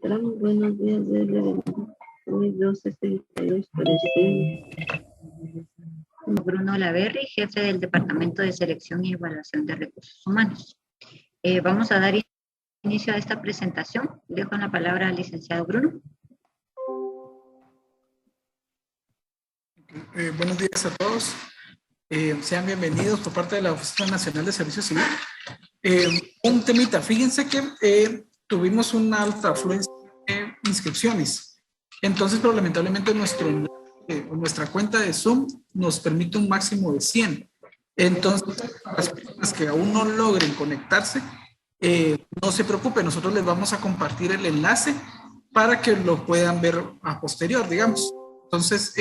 encontramos. Buenos días, hoy 12:38 presente. Bruno Laverri, jefe del Departamento de Selección y Evaluación de Recursos Humanos. Vamos a dar inicio a esta presentación. Dejo la palabra al licenciado Bruno. Buenos días a todos. Sean bienvenidos por parte de la Oficina Nacional de Servicio Civil. Un temita, fíjense que tuvimos una alta afluencia de inscripciones. Entonces, pero lamentablemente nuestra cuenta de Zoom nos permite un máximo de 100. Entonces, las personas que aún no logren conectarse, no se preocupen, nosotros les vamos a compartir el enlace para que lo puedan ver a posterior, digamos. Entonces,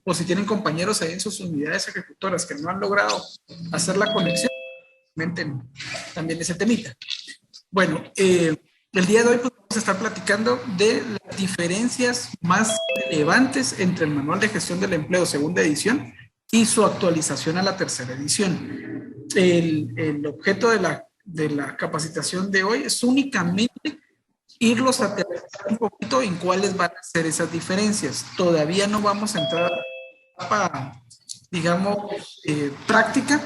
por si tienen compañeros ahí en sus unidades ejecutoras que no han logrado hacer la conexión, comenten también ese temita. Bueno, el día de hoy pues, vamos a estar platicando de las diferencias más relevantes entre el Manual de Gestión del Empleo segunda edición y su actualización a la tercera edición. El objeto de la capacitación de hoy es únicamente irlos a aterrizar un poquito en cuáles van a ser esas diferencias. Todavía no vamos a entrar a, digamos, práctica,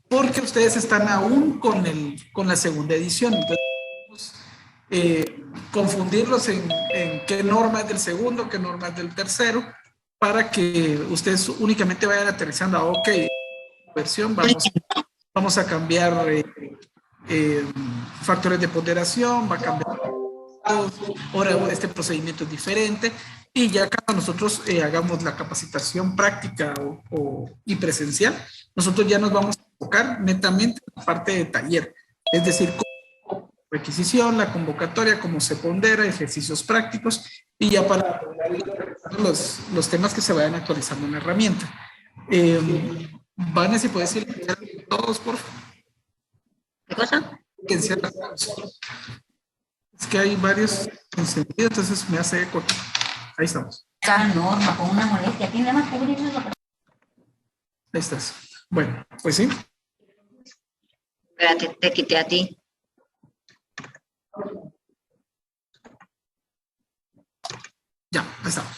porque ustedes están aún con la segunda edición. Entonces, confundirlos en qué norma es del segundo, qué norma es del tercero, para que ustedes únicamente vayan aterrizando a, ok, versión, vamos a cambiar factores de ponderación, va a cambiar. Ahora este procedimiento es diferente y ya cuando nosotros hagamos la capacitación práctica y presencial, nosotros ya nos vamos a enfocar netamente en la parte de taller, es decir, requisición, la convocatoria, cómo se pondera, ejercicios prácticos y ya para los temas que se vayan actualizando en la herramienta. Vane, si puedes ir todos, por favor. ¿Qué cosa? Es que hay varios encendidos, entonces me hace eco. Ahí estamos. Cada norma con una molestia. ¿Tiene más cubrirlo? Ahí estás. Bueno, pues sí. Espérate, te quité a ti. Ya, ahí estamos.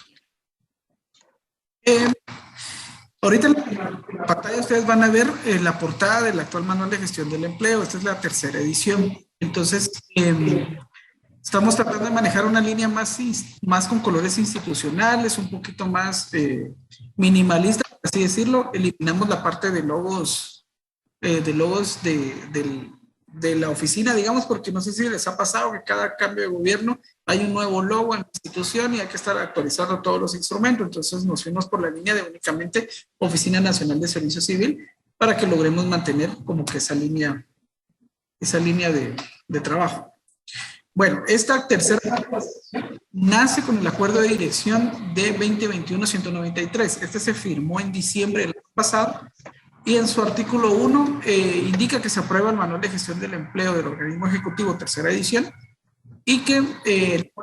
Ahorita en la pantalla ustedes van a ver la portada del actual Manual de Gestión del Empleo. Esta es la tercera edición. Entonces, estamos tratando de manejar una línea más con colores institucionales, un poquito más minimalista, por así decirlo. Eliminamos la parte de logos, de la oficina, digamos, porque no sé si les ha pasado que cada cambio de gobierno hay un nuevo logo en la institución y hay que estar actualizando todos los instrumentos. Entonces nos fuimos por la línea de únicamente Oficina Nacional de Servicio Civil para que logremos mantener como que esa línea de trabajo. Bueno, esta tercera nace con el acuerdo de dirección de 2021-193. Este se firmó en diciembre del año pasado y en su artículo 1 indica que se aprueba el Manual de Gestión del Empleo del Organismo Ejecutivo tercera edición y que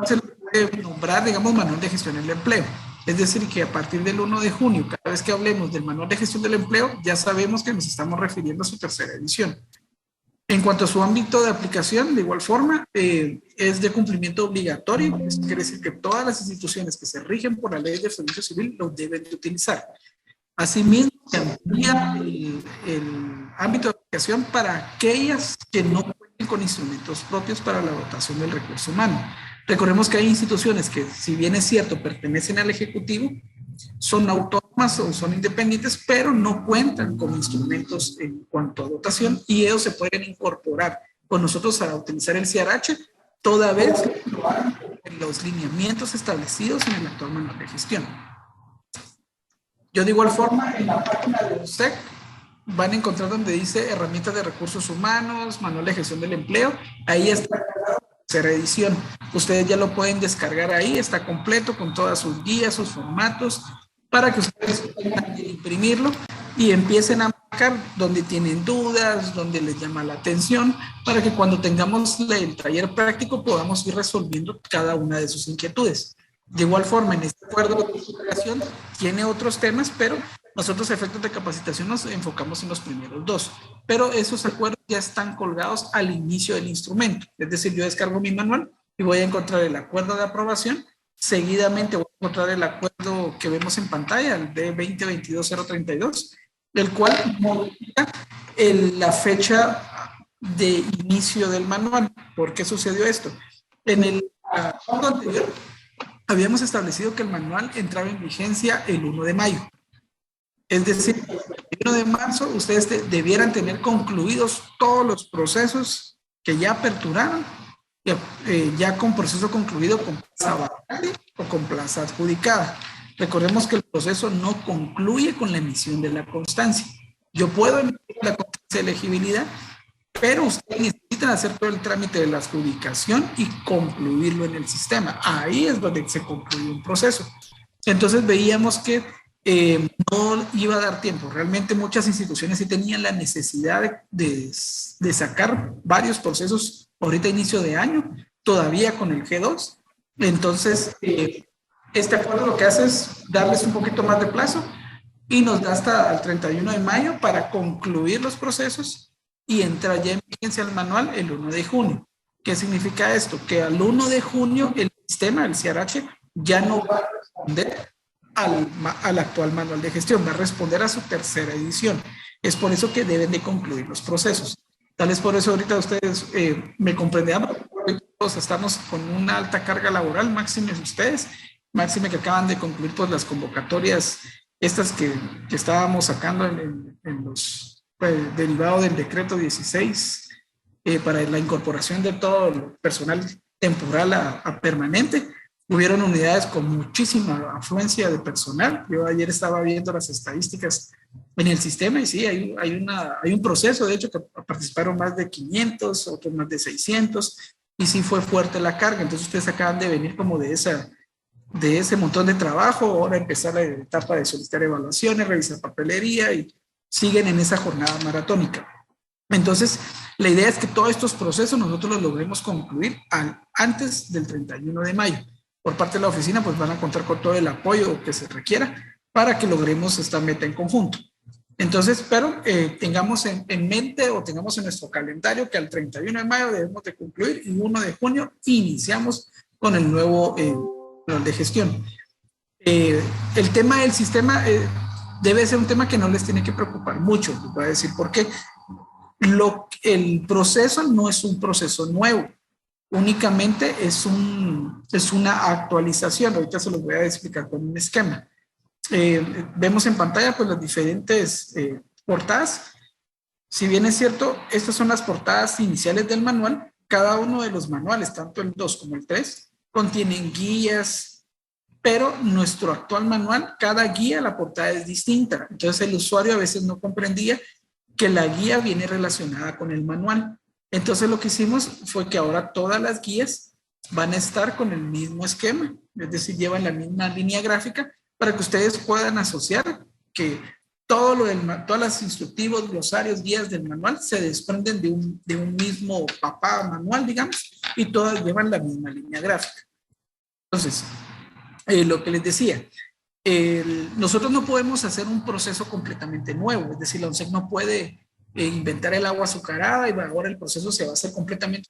se le puede nombrar, digamos, Manual de Gestión del Empleo. Es decir, que a partir del 1 de junio, cada vez que hablemos del Manual de Gestión del Empleo, ya sabemos que nos estamos refiriendo a su tercera edición. En cuanto a su ámbito de aplicación, de igual forma, es de cumplimiento obligatorio. Esto quiere decir que todas las instituciones que se rigen por la ley de servicio civil lo deben de utilizar. Asimismo, se amplía el ámbito de aplicación para aquellas que no cuenten con instrumentos propios para la dotación del recurso humano. Recordemos que hay instituciones que, si bien es cierto, pertenecen al Ejecutivo, son autónomas o son independientes, pero no cuentan con instrumentos en cuanto a dotación y ellos se pueden incorporar con nosotros a utilizar el CRH toda vez en los lineamientos establecidos en el actual manual de gestión. Yo de igual forma, en la página de USEC van a encontrar donde dice herramientas de recursos humanos, manual de gestión del empleo, ahí está la tercera edición. Ustedes ya lo pueden descargar ahí, está completo con todas sus guías, sus formatos, para que ustedes puedan imprimirlo y empiecen a marcar donde tienen dudas, donde les llama la atención, para que cuando tengamos el taller práctico podamos ir resolviendo cada una de sus inquietudes. De igual forma, en este acuerdo de superación tiene otros temas, pero nosotros, a efectos de capacitación, nos enfocamos en los primeros dos. Pero esos acuerdos ya están colgados al inicio del instrumento. Es decir, yo descargo mi manual y voy a encontrar el acuerdo de aprobación. Seguidamente voy a encontrar el acuerdo que vemos en pantalla, el de 2022-032, el cual modifica la fecha de inicio del manual. ¿Por qué sucedió esto? En el acuerdo anterior habíamos establecido que el manual entraba en vigencia el 1 de mayo. Es decir, el 1 de marzo ustedes debieran tener concluidos todos los procesos que ya aperturaron, ya con proceso concluido con plaza vacante o con plaza adjudicada. Recordemos que el proceso no concluye con la emisión de la constancia. Yo puedo emitir la constancia de elegibilidad, pero ustedes necesitan hacer todo el trámite de la adjudicación y concluirlo en el sistema. Ahí es donde se concluye un proceso. Entonces veíamos que no iba a dar tiempo. Realmente muchas instituciones sí tenían la necesidad de sacar varios procesos ahorita a inicio de año, todavía con el G2. Entonces, este acuerdo lo que hace es darles un poquito más de plazo y nos da hasta el 31 de mayo para concluir los procesos y entrar ya en vigencia el manual el 1 de junio. ¿Qué significa esto? Que al 1 de junio el sistema, el CRH, ya no va a responder al actual manual de gestión, va a responder a su tercera edición. Es por eso que deben de concluir los procesos. Tal vez por eso ahorita ustedes me comprenderán, todos estamos con una alta carga laboral, máxime ustedes, máxime que acaban de concluir pues las convocatorias estas que estábamos sacando en los derivados del decreto 16 para la incorporación de todo el personal temporal a permanente. Hubieron unidades con muchísima afluencia de personal. Yo ayer estaba viendo las estadísticas en el sistema y sí, hay un proceso, de hecho, que participaron más de 500, otros más de 600, y sí fue fuerte la carga. Entonces ustedes acaban de venir como de ese montón de trabajo, ahora empezar la etapa de solicitar evaluaciones, revisar papelería y siguen en esa jornada maratónica. Entonces, la idea es que todos estos procesos nosotros los logremos concluir antes del 31 de mayo. Por parte de la oficina, pues van a contar con todo el apoyo que se requiera para que logremos esta meta en conjunto. Entonces, pero tengamos en mente o tengamos en nuestro calendario que al 31 de mayo debemos de concluir y 1 de junio iniciamos con el nuevo manual de gestión. El tema del sistema debe ser un tema que no les tiene que preocupar mucho. Les voy a decir por qué. El proceso no es un proceso nuevo. Únicamente es una actualización. Ahorita se los voy a explicar con un esquema. Vemos en pantalla pues las diferentes portadas. Si bien es cierto, estas son las portadas iniciales del manual. Cada uno de los manuales, tanto el 2 como el 3, contienen guías, pero nuestro actual manual, cada guía, la portada es distinta. Entonces el usuario a veces no comprendía que la guía viene relacionada con el manual. Entonces lo que hicimos fue que ahora todas las guías van a estar con el mismo esquema, es decir, llevan la misma línea gráfica para que ustedes puedan asociar que todos los instructivos, glosarios, guías del manual se desprenden de un mismo papá manual, digamos, y todas llevan la misma línea gráfica. Entonces, lo que les decía, nosotros no podemos hacer un proceso completamente nuevo, es decir, la ONSEC no puede inventar el agua azucarada y ahora el proceso se va a hacer completamente,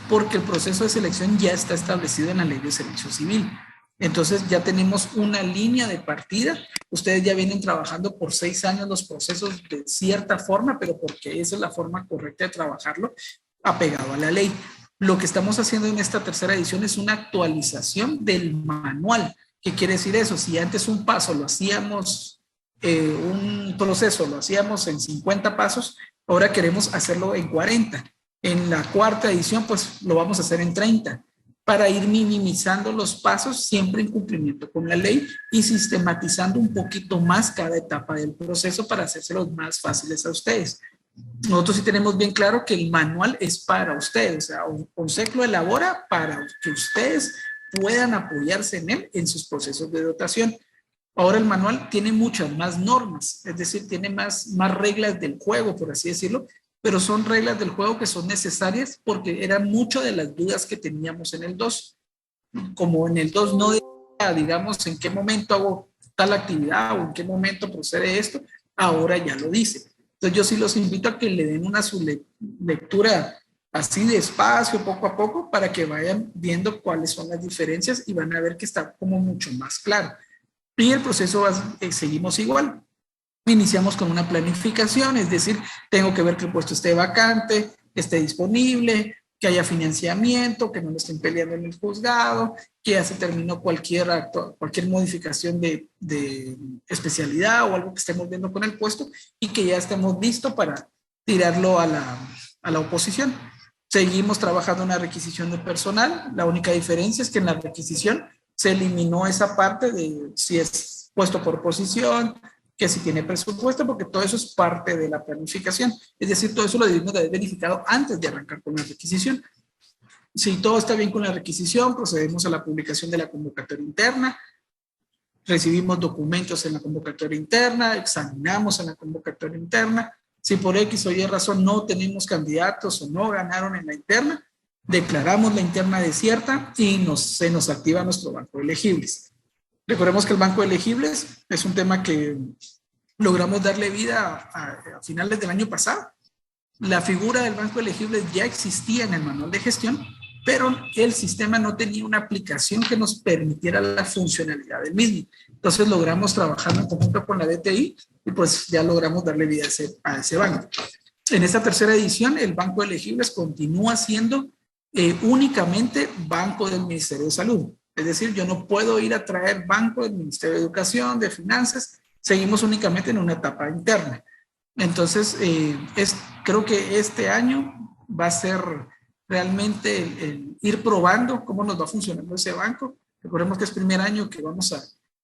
porque el proceso de selección ya está establecido en la ley de selección civil. Entonces ya tenemos una línea de partida. Ustedes ya vienen trabajando por 6 años los procesos de cierta forma, pero porque esa es la forma correcta de trabajarlo, apegado a la ley. Lo que estamos haciendo en esta tercera edición es una actualización del manual. ¿Qué quiere decir eso? Si antes un paso lo hacíamos, un proceso lo hacíamos en 50 pasos, ahora queremos hacerlo en 40. En la cuarta edición, pues lo vamos a hacer en 30, para ir minimizando los pasos, siempre en cumplimiento con la ley y sistematizando un poquito más cada etapa del proceso para hacérselos más fáciles a ustedes. Nosotros sí tenemos bien claro que el manual es para ustedes, o sea, ONSEC lo elabora para que ustedes puedan apoyarse en él en sus procesos de dotación. Ahora el manual tiene muchas más normas, es decir, tiene más reglas del juego, por así decirlo, pero son reglas del juego que son necesarias porque eran muchas de las dudas que teníamos en el 2. Como en el 2 no decía, digamos, en qué momento hago tal actividad o en qué momento procede esto, ahora ya lo dice. Entonces yo sí los invito a que le den una lectura así despacio, poco a poco, para que vayan viendo cuáles son las diferencias y van a ver que está como mucho más claro. Y el proceso seguimos igual. Iniciamos con una planificación, es decir, tengo que ver que el puesto esté vacante, que esté disponible, que haya financiamiento, que no lo estén peleando en el juzgado, que ya se terminó cualquier acto, cualquier modificación de especialidad o algo que estemos viendo con el puesto y que ya estemos listos para tirarlo a la oposición. Seguimos trabajando en la requisición de personal. La única diferencia es que en la requisición se eliminó esa parte de si es puesto por posición, que si tiene presupuesto, porque todo eso es parte de la planificación. Es decir, todo eso lo debimos de haber verificado antes de arrancar con la requisición. Si todo está bien con la requisición, procedemos a la publicación de la convocatoria interna, recibimos documentos en la convocatoria interna, examinamos en la convocatoria interna. Si por X o Y razón no tenemos candidatos o no ganaron en la interna, declaramos la interna desierta y se nos activa nuestro banco de elegibles. Recordemos que el banco de elegibles es un tema que logramos darle vida a finales del año pasado. La figura del banco de elegibles ya existía en el manual de gestión, pero el sistema no tenía una aplicación que nos permitiera la funcionalidad del mismo. Entonces logramos trabajar en conjunto con la DTI y pues ya logramos darle vida a ese banco. En esta tercera edición, el banco de elegibles continúa siendo únicamente banco del Ministerio de Salud. Es decir, yo no puedo ir a traer banco del Ministerio de Educación, de Finanzas, seguimos únicamente en una etapa interna. Entonces, creo que este año va a ser realmente el ir probando cómo nos va funcionando ese banco. Recordemos que es el primer año que vamos a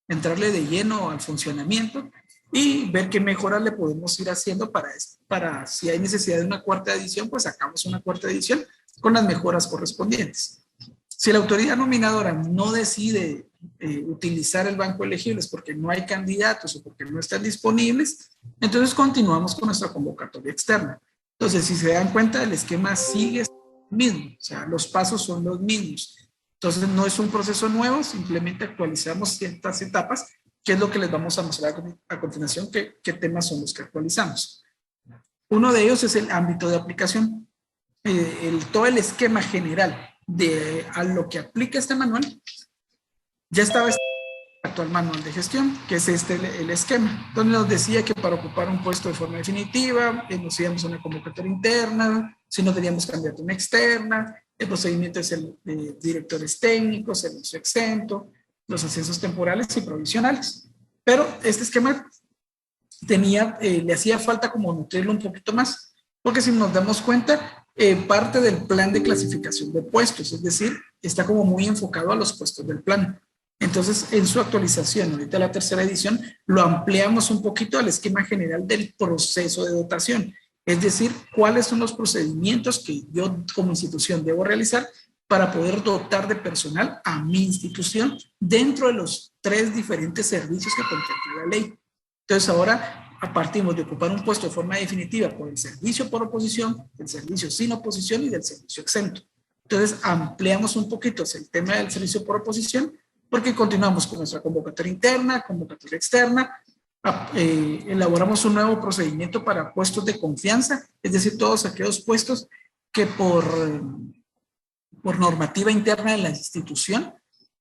entrarle de lleno al funcionamiento y ver qué mejoras le podemos ir haciendo para si hay necesidad de una cuarta edición, pues sacamos una cuarta edición con las mejoras correspondientes. Si la autoridad nominadora no decide utilizar el banco de elegibles porque no hay candidatos o porque no están disponibles, entonces continuamos con nuestra convocatoria externa. Entonces, si se dan cuenta, el esquema sigue siendo el mismo, o sea, los pasos son los mismos. Entonces, no es un proceso nuevo, simplemente actualizamos ciertas etapas, que es lo que les vamos a mostrar a continuación, qué temas son los que actualizamos. Uno de ellos es el ámbito de aplicación. Todo el esquema general a lo que aplica este manual ya estaba el actual manual de gestión, que es el esquema, donde nos decía que para ocupar un puesto de forma definitiva nos íbamos a una convocatoria interna, si no teníamos candidato en externa, el procedimiento es el de directores técnicos, el uso exento, los ascensos temporales y provisionales. Pero este esquema le hacía falta como nutrirlo un poquito más, porque si nos damos cuenta, parte del plan de clasificación de puestos, es decir, está como muy enfocado a los puestos del plan. Entonces, en su actualización, ahorita la tercera edición, lo ampliamos un poquito al esquema general del proceso de dotación, es decir, cuáles son los procedimientos que yo como institución debo realizar para poder dotar de personal a mi institución dentro de los 3 diferentes servicios que contempla la ley. Entonces, ahora partimos de ocupar un puesto de forma definitiva por el servicio por oposición, el servicio sin oposición y del servicio exento. Entonces, ampliamos un poquito el tema del servicio por oposición porque continuamos con nuestra convocatoria interna, convocatoria externa, elaboramos un nuevo procedimiento para puestos de confianza, es decir, todos aquellos puestos que por normativa interna de la institución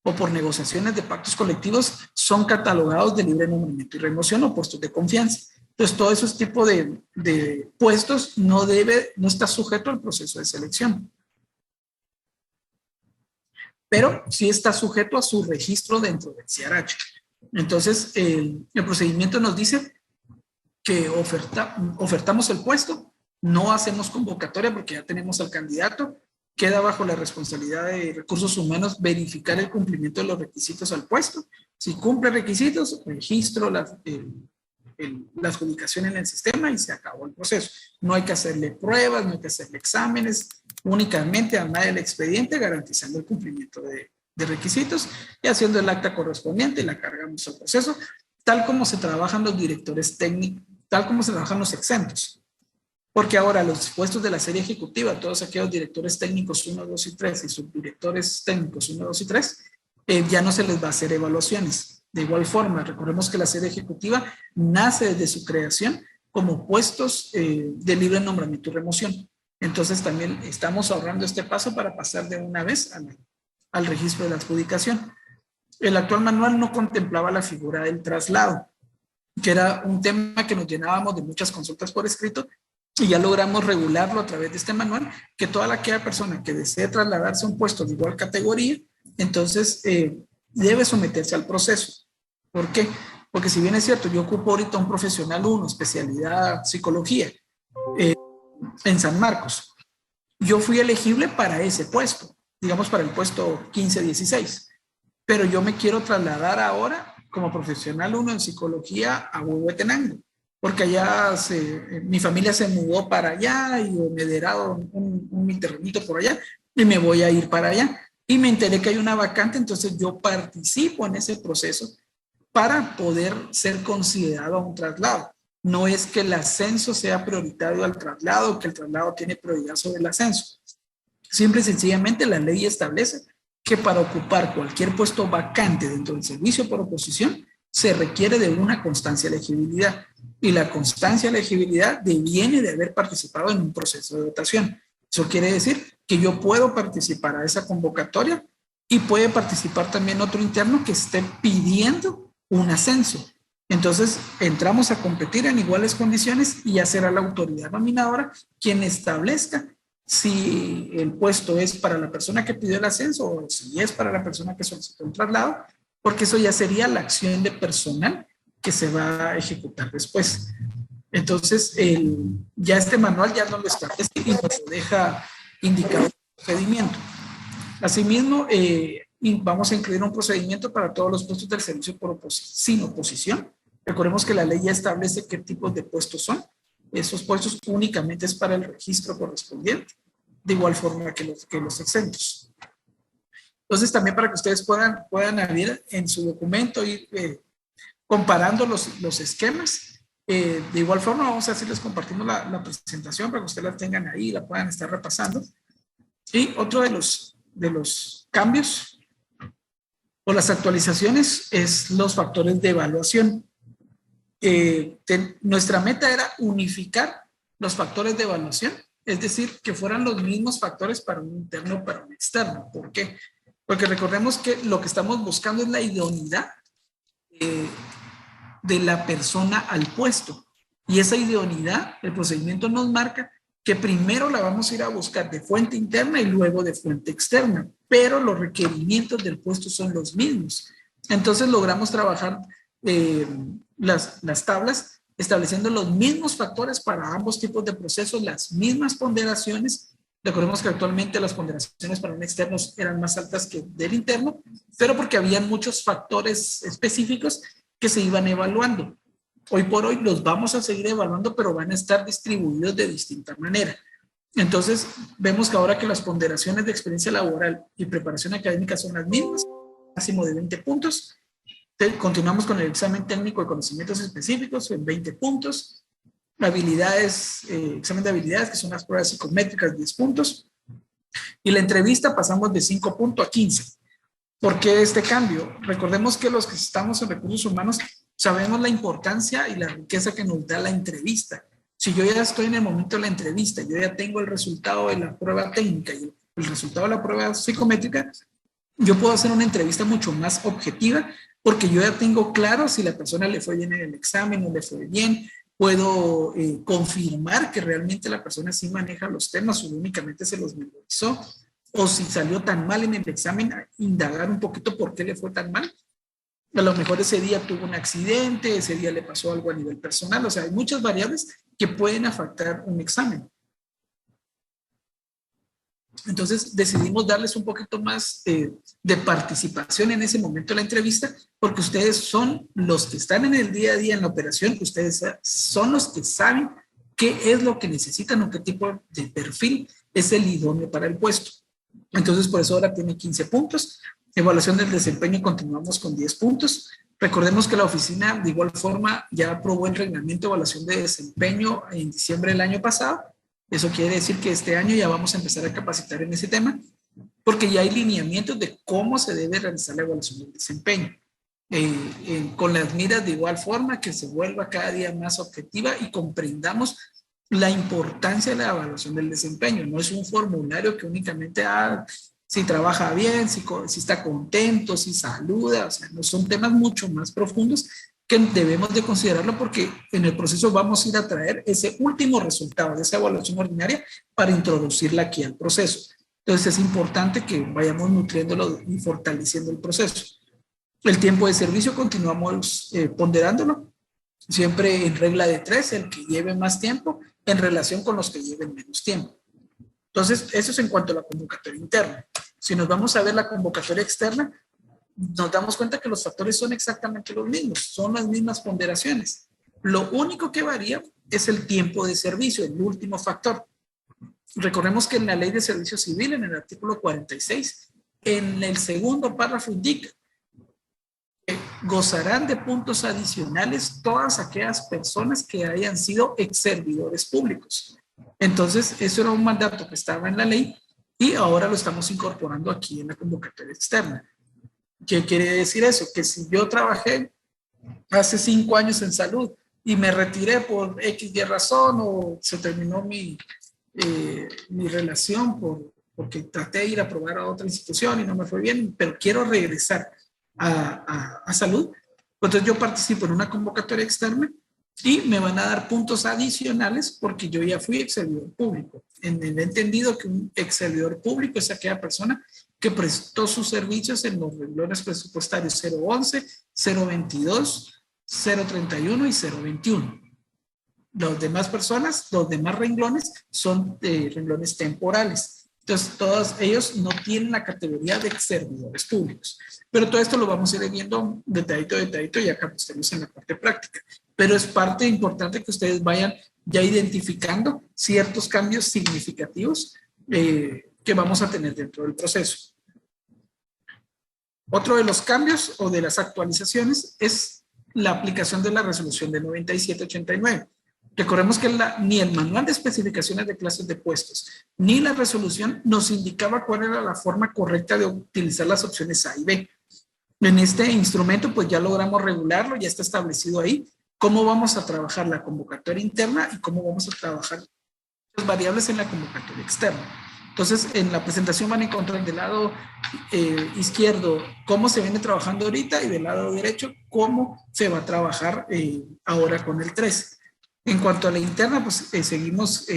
o por negociaciones de pactos colectivos son catalogados de libre nombramiento y remoción o puestos de confianza. Entonces, todo ese tipo de puestos no está sujeto al proceso de selección, pero sí está sujeto a su registro dentro del CIARH. Entonces, el procedimiento nos dice que ofertamos el puesto, no hacemos convocatoria porque ya tenemos al candidato, queda bajo la responsabilidad de recursos humanos verificar el cumplimiento de los requisitos al puesto. Si cumple requisitos, registro la adjudicación en el sistema y se acabó el proceso. No hay que hacerle pruebas, no hay que hacerle exámenes, únicamente armar el expediente garantizando el cumplimiento de requisitos y haciendo el acta correspondiente y la cargamos al proceso, tal como se trabajan los directores técnicos, tal como se trabajan los exentos. Porque ahora los puestos de la serie ejecutiva, todos aquellos directores técnicos 1, 2 y 3 y subdirectores técnicos 1, 2 y 3, ya no se les va a hacer evaluaciones. De igual forma, recordemos que la serie ejecutiva nace desde su creación como puestos de libre nombramiento y remoción. Entonces también estamos ahorrando este paso para pasar de una vez al registro de la adjudicación. El actual manual no contemplaba la figura del traslado, que era un tema que nos llenábamos de muchas consultas por escrito, y ya logramos regularlo a través de este manual, que toda aquella persona que desee trasladarse a un puesto de igual categoría, entonces debe someterse al proceso. ¿Por qué? Porque si bien es cierto, yo ocupo ahorita un profesional 1, especialidad psicología, en San Marcos, yo fui elegible para ese puesto, digamos para el puesto 15-16, pero yo me quiero trasladar ahora como profesional 1 en psicología a Huehuetenango, porque allá mi familia se mudó para allá y me heredaron un terrenito por allá y me voy a ir para allá. Y me enteré que hay una vacante, entonces yo participo en ese proceso para poder ser considerado a un traslado. No es que el ascenso sea prioritario al traslado, que el traslado tiene prioridad sobre el ascenso. Simple y sencillamente la ley establece que para ocupar cualquier puesto vacante dentro del servicio por oposición se requiere de una constancia de elegibilidad, y la constancia de elegibilidad deviene de haber participado en un proceso de votación. Eso quiere decir que yo puedo participar a esa convocatoria y puede participar también otro interno que esté pidiendo un ascenso. Entonces entramos a competir en iguales condiciones y ya será la autoridad nominadora quien establezca si el puesto es para la persona que pidió el ascenso o si es para la persona que solicitó el traslado, porque eso ya sería la acción de personal que se va a ejecutar después. Entonces, ya este manual ya nos lo establece y nos lo deja indicado el procedimiento. Asimismo, vamos a incluir un procedimiento para todos los puestos del servicio sin oposición. Recordemos que la ley ya establece qué tipos de puestos son. Esos puestos únicamente es para el registro correspondiente, de igual forma que los exentos. Entonces, también para que ustedes puedan ver en su documento, ir comparando los esquemas. De igual forma, vamos a ver si les compartimos la presentación para que ustedes la tengan ahí y la puedan estar repasando. Y otro de los cambios o las actualizaciones es los factores de evaluación. Nuestra meta era unificar los factores de evaluación, es decir, que fueran los mismos factores para un interno o para un externo. ¿Por qué? Porque recordemos que lo que estamos buscando es la idoneidad de la persona al puesto. Y esa idoneidad, el procedimiento nos marca que primero la vamos a ir a buscar de fuente interna y luego de fuente externa, pero los requerimientos del puesto son los mismos. Entonces logramos trabajar las tablas estableciendo los mismos factores para ambos tipos de procesos, las mismas ponderaciones. Recordemos que actualmente las ponderaciones para un externo eran más altas que del interno, pero porque habían muchos factores específicos que se iban evaluando. Hoy por hoy los vamos a seguir evaluando, pero van a estar distribuidos de distinta manera. Entonces, vemos que ahora que las ponderaciones de experiencia laboral y preparación académica son las mismas, máximo de 20 puntos. Continuamos con el examen técnico de conocimientos específicos en 20 puntos. Habilidades, examen de habilidades, que son las pruebas psicométricas, 10 puntos. Y la entrevista pasamos de 5 puntos a 15. ¿Por qué este cambio? Recordemos que los que estamos en recursos humanos sabemos la importancia y la riqueza que nos da la entrevista. Si yo ya estoy en el momento de la entrevista, yo ya tengo el resultado de la prueba técnica y el resultado de la prueba psicométrica, yo puedo hacer una entrevista mucho más objetiva porque yo ya tengo claro si la persona le fue bien en el examen o le fue bien. Puedo confirmar que realmente la persona sí maneja los temas o únicamente se los memorizó, o si salió tan mal en el examen, indagar un poquito por qué le fue tan mal. A lo mejor ese día tuvo un accidente, ese día le pasó algo a nivel personal, o sea, hay muchas variables que pueden afectar un examen. Entonces decidimos darles un poquito más de participación en ese momento de la entrevista, porque ustedes son los que están en el día a día en la operación, ustedes son los que saben qué es lo que necesitan o qué tipo de perfil es el idóneo para el puesto. Entonces, por eso ahora tiene 15 puntos. Evaluación del desempeño, continuamos con 10 puntos. Recordemos que la oficina, de igual forma, ya aprobó el reglamento de evaluación de desempeño en diciembre del año pasado. Eso quiere decir que este año ya vamos a empezar a capacitar en ese tema, porque ya hay lineamientos de cómo se debe realizar la evaluación del desempeño. Con las miras de igual forma que se vuelva cada día más objetiva y comprendamos la importancia de la evaluación del desempeño. No es un formulario que únicamente si trabaja bien, si está contento, si saluda, o sea, no son temas mucho más profundos que debemos de considerarlo porque en el proceso vamos a ir a traer ese último resultado de esa evaluación ordinaria para introducirla aquí al proceso. Entonces es importante que vayamos nutriéndolo y fortaleciendo el proceso. El tiempo de servicio continuamos ponderándolo, siempre en regla de 3, el que lleve más tiempo en relación con los que lleven menos tiempo. Entonces, eso es en cuanto a la convocatoria interna. Si nos vamos a ver la convocatoria externa, nos damos cuenta que los factores son exactamente los mismos, son las mismas ponderaciones. Lo único que varía es el tiempo de servicio, el último factor. Recordemos que en la Ley de Servicio Civil, en el artículo 46, en el segundo párrafo indica que gozarán de puntos adicionales todas aquellas personas que hayan sido ex servidores públicos. Entonces, eso era un mandato que estaba en la ley y ahora lo estamos incorporando aquí en la convocatoria externa. ¿Qué quiere decir eso? Que si yo trabajé hace 5 años en salud y me retiré por X y razón o se terminó mi relación porque traté de ir a probar a otra institución y no me fue bien, pero quiero regresar a salud, entonces yo participo en una convocatoria externa y me van a dar puntos adicionales porque yo ya fui ex servidor público. En el entendido que un ex servidor público es aquella persona que prestó sus servicios en los renglones presupuestarios 011, 022, 031 y 021. Las demás personas, los demás renglones son renglones temporales. Entonces, todos ellos no tienen la categoría de servidores públicos. Pero todo esto lo vamos a ir viendo detallito, ya que estemos en la parte práctica. Pero es parte importante que ustedes vayan ya identificando ciertos cambios significativos que vamos a tener dentro del proceso. Otro de los cambios o de las actualizaciones es la aplicación de la resolución de 9789. Recordemos que ni el manual de especificaciones de clases de puestos ni la resolución nos indicaba cuál era la forma correcta de utilizar las opciones A y B. En este instrumento pues ya logramos regularlo, ya está establecido ahí cómo vamos a trabajar la convocatoria interna y cómo vamos a trabajar las variables en la convocatoria externa. Entonces, en la presentación van a encontrar del lado izquierdo cómo se viene trabajando ahorita y del lado derecho cómo se va a trabajar ahora con el 3. En cuanto a la interna, pues seguimos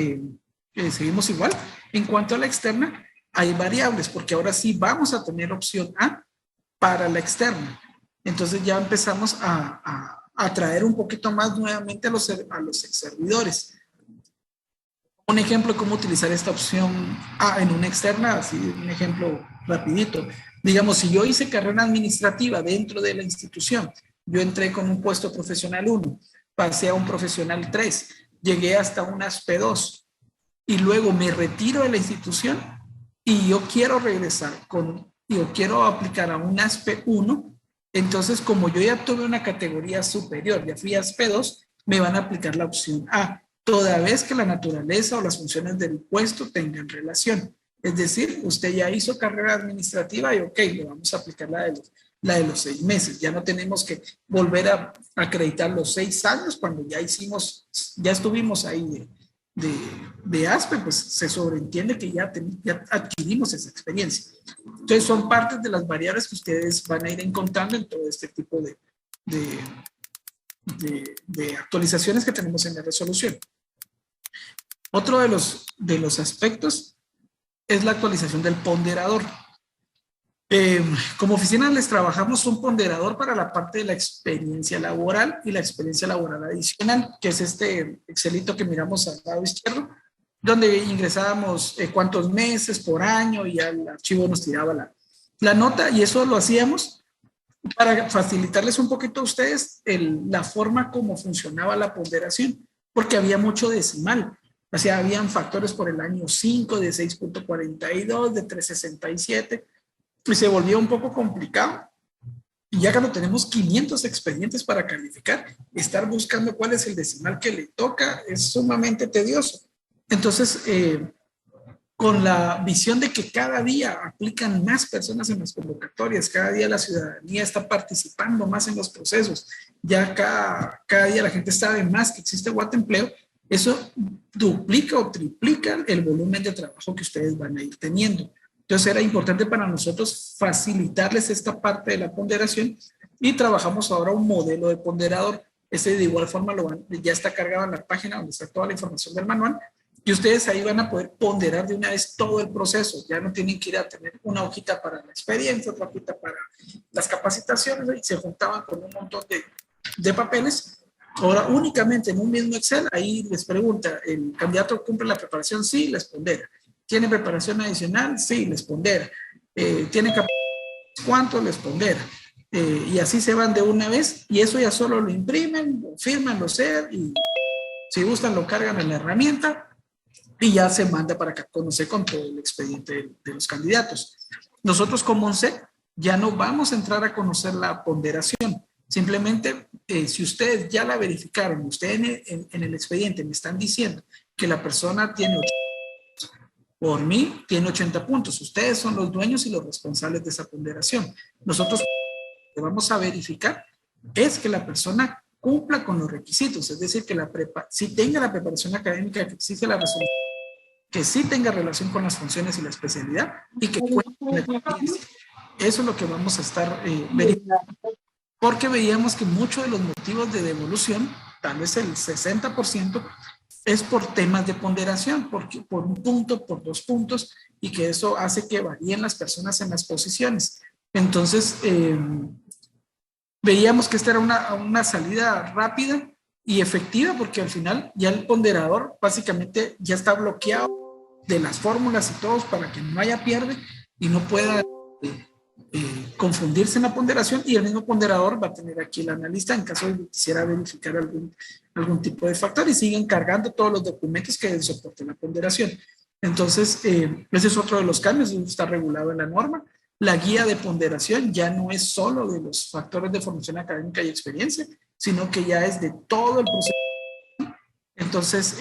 igual. En cuanto a la externa, hay variables, porque ahora sí vamos a tener opción A para la externa. Entonces ya empezamos a traer un poquito más nuevamente a los ex servidores. Un ejemplo de cómo utilizar esta opción A en una externa, así un ejemplo rapidito. Digamos, si yo hice carrera administrativa dentro de la institución, yo entré con un puesto profesional 1, pasé a un profesional 3, llegué hasta un ASPE 2 y luego me retiro de la institución y yo quiero regresar yo quiero aplicar a un ASPE 1, entonces como yo ya tuve una categoría superior, ya fui ASPE 2, me van a aplicar la opción A, toda vez que la naturaleza o las funciones del puesto tengan relación. Es decir, usted ya hizo carrera administrativa y ok, le vamos a aplicar la de los 6 meses. Ya no tenemos que volver a acreditar los 6 años cuando ya estuvimos ahí de ASPE, pues se sobreentiende que ya adquirimos esa experiencia. Entonces son partes de las variables que ustedes van a ir encontrando en todo este tipo de actualizaciones que tenemos en la resolución. Otro de los aspectos es la actualización del ponderador. Como oficina les trabajamos un ponderador para la parte de la experiencia laboral y la experiencia laboral adicional, que es este Excelito que miramos al lado izquierdo, donde ingresábamos cuántos meses por año y ya el archivo nos tiraba la nota, y eso lo hacíamos para facilitarles un poquito a ustedes la forma como funcionaba la ponderación, porque había mucho decimal. O sea, habían factores por el año 5 de 6.42, de 367, y se volvió un poco complicado. Y ya cuando tenemos 500 expedientes para calificar, estar buscando cuál es el decimal que le toca es sumamente tedioso. Entonces, con la visión de que cada día aplican más personas en las convocatorias, cada día la ciudadanía está participando más en los procesos, ya cada día la gente sabe más que existe Guatempleo, Eso duplica o triplica el volumen de trabajo que ustedes van a ir teniendo. Entonces era importante para nosotros facilitarles esta parte de la ponderación y trabajamos ahora un modelo de ponderador. Ese de igual forma ya está cargado en la página donde está toda la información del manual y ustedes ahí van a poder ponderar de una vez todo el proceso. Ya no tienen que ir a tener una hojita para la experiencia, otra hojita para las capacitaciones y se juntaban con un montón de papeles. Ahora, únicamente en un mismo Excel, ahí les pregunta, ¿el candidato cumple la preparación? Sí, les pondera. ¿Tiene preparación adicional? Sí, les pondera. ¿Tiene cuánto? Les pondera. Y así se van de una vez y eso ya solo lo imprimen, lo firman, lo sellan y si gustan lo cargan en la herramienta y ya se manda para acá conocer con todo el expediente de los candidatos. Nosotros como ONCE ya no vamos a entrar a conocer la ponderación. Simplemente, si ustedes ya la verificaron, ustedes en el expediente me están diciendo que la persona tiene 80 puntos, por mí tiene 80 puntos. Ustedes son los dueños y los responsables de esa ponderación. Nosotros lo que vamos a verificar es que la persona cumpla con los requisitos, es decir, que si tenga la preparación académica que exige la resolución, que sí tenga relación con las funciones y la especialidad y que cuente con la experiencia. Eso es lo que vamos a estar verificando. Porque veíamos que muchos de los motivos de devolución, tal vez el 60%, es por temas de ponderación, porque por un punto, por 2 puntos, y que eso hace que varíen las personas en las posiciones. Entonces, veíamos que esta era una salida rápida y efectiva, porque al final ya el ponderador básicamente ya está bloqueado de las fórmulas y todos para que no haya pierde y no pueda confundirse en la ponderación, y el mismo ponderador va a tener aquí el analista en caso de que quisiera verificar algún tipo de factor y siguen cargando todos los documentos que soporten la ponderación. Entonces, ese es otro de los cambios, está regulado en la norma. La guía de ponderación ya no es solo de los factores de formación académica y experiencia, sino que ya es de todo el proceso. Entonces,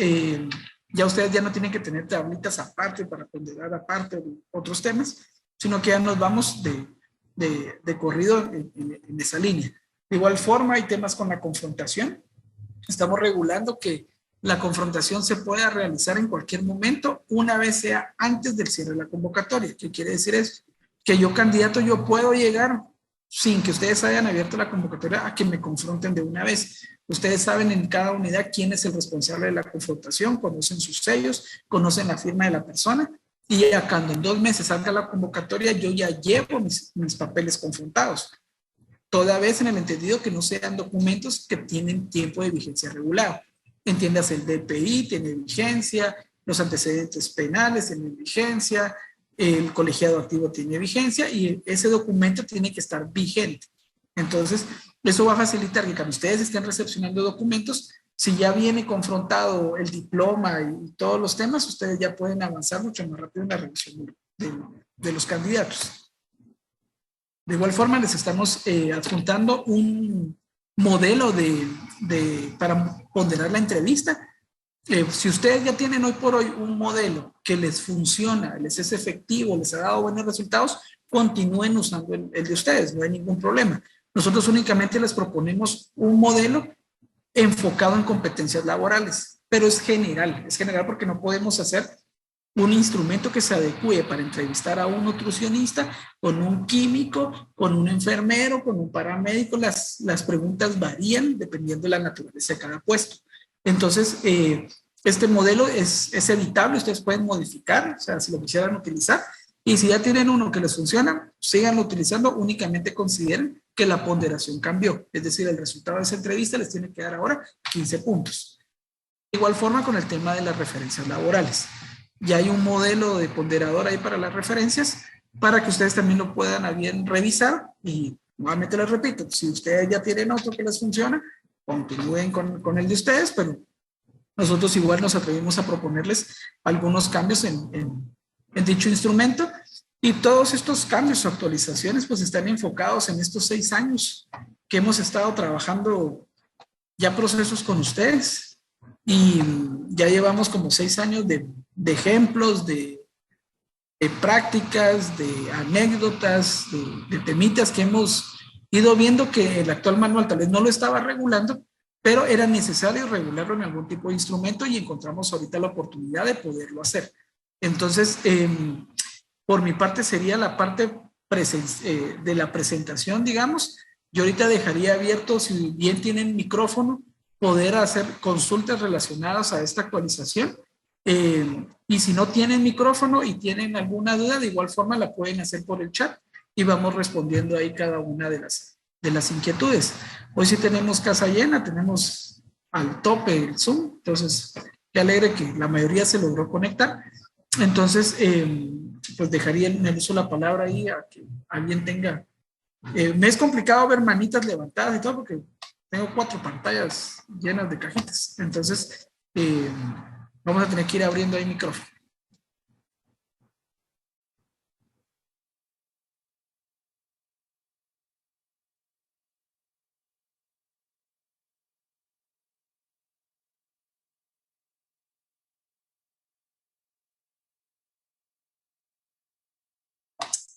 ya ustedes ya no tienen que tener tablitas aparte para ponderar aparte de otros temas, sino que ya nos vamos de corrido en esa línea. De igual forma, hay temas con la confrontación. Estamos regulando que la confrontación se pueda realizar en cualquier momento, una vez sea antes del cierre de la convocatoria. ¿Qué quiere decir eso? Que yo, candidato, yo puedo llegar sin que ustedes hayan abierto la convocatoria a que me confronten de una vez. Ustedes saben en cada unidad quién es el responsable de la confrontación, conocen sus sellos, conocen la firma de la persona, y ya cuando en 2 meses salga la convocatoria, yo ya llevo mis papeles confrontados. Toda vez en el entendido que no sean documentos que tienen tiempo de vigencia regulado. Entiendas, el DPI tiene vigencia, los antecedentes penales tienen vigencia, el colegiado activo tiene vigencia y ese documento tiene que estar vigente. Entonces, eso va a facilitar que cuando ustedes estén recepcionando documentos, si ya viene confrontado el diploma y todos los temas, ustedes ya pueden avanzar mucho más rápido en la revisión de los candidatos. De igual forma, les estamos adjuntando un modelo para ponderar la entrevista. Si ustedes ya tienen hoy por hoy un modelo que les funciona, les es efectivo, les ha dado buenos resultados, continúen usando el de ustedes, no hay ningún problema. Nosotros únicamente les proponemos un modelo enfocado en competencias laborales, pero es general porque no podemos hacer un instrumento que se adecue para entrevistar a un nutricionista, con un químico, con un enfermero, con un paramédico. Las preguntas varían dependiendo de la naturaleza de cada puesto. Entonces, este modelo es editable, ustedes pueden modificar, o sea, si lo quisieran utilizar, y si ya tienen uno que les funciona, síganlo utilizando, únicamente consideren que la ponderación cambió, es decir, el resultado de esa entrevista les tiene que dar ahora 15 puntos. De igual forma con el tema de las referencias laborales. Ya hay un modelo de ponderador ahí para las referencias, para que ustedes también lo puedan a bien revisar, y nuevamente les repito, si ustedes ya tienen otro que les funciona, continúen con el de ustedes, pero nosotros igual nos atrevimos a proponerles algunos cambios en dicho instrumento, y todos estos cambios o actualizaciones pues están enfocados en estos 6 años que hemos estado trabajando ya procesos con ustedes, y ya llevamos como 6 años de ejemplos, de prácticas, de anécdotas, de temitas que hemos ido viendo que el actual manual tal vez no lo estaba regulando, pero era necesario regularlo en algún tipo de instrumento y encontramos ahorita la oportunidad de poderlo hacer. Entonces, por mi parte sería la parte de la presentación, digamos. Yo ahorita dejaría abierto, si bien tienen micrófono, poder hacer consultas relacionadas a esta actualización. Y si no tienen micrófono y tienen alguna duda, de igual forma la pueden hacer por el chat y vamos respondiendo ahí cada una de las inquietudes. Hoy sí tenemos casa llena, tenemos al tope el Zoom, entonces qué alegre que la mayoría se logró conectar. Entonces, pues dejaría en el uso la palabra ahí a que alguien tenga. Me es complicado ver manitas levantadas y todo porque tengo 4 pantallas llenas de cajitas. Entonces, vamos a tener que ir abriendo ahí micrófono.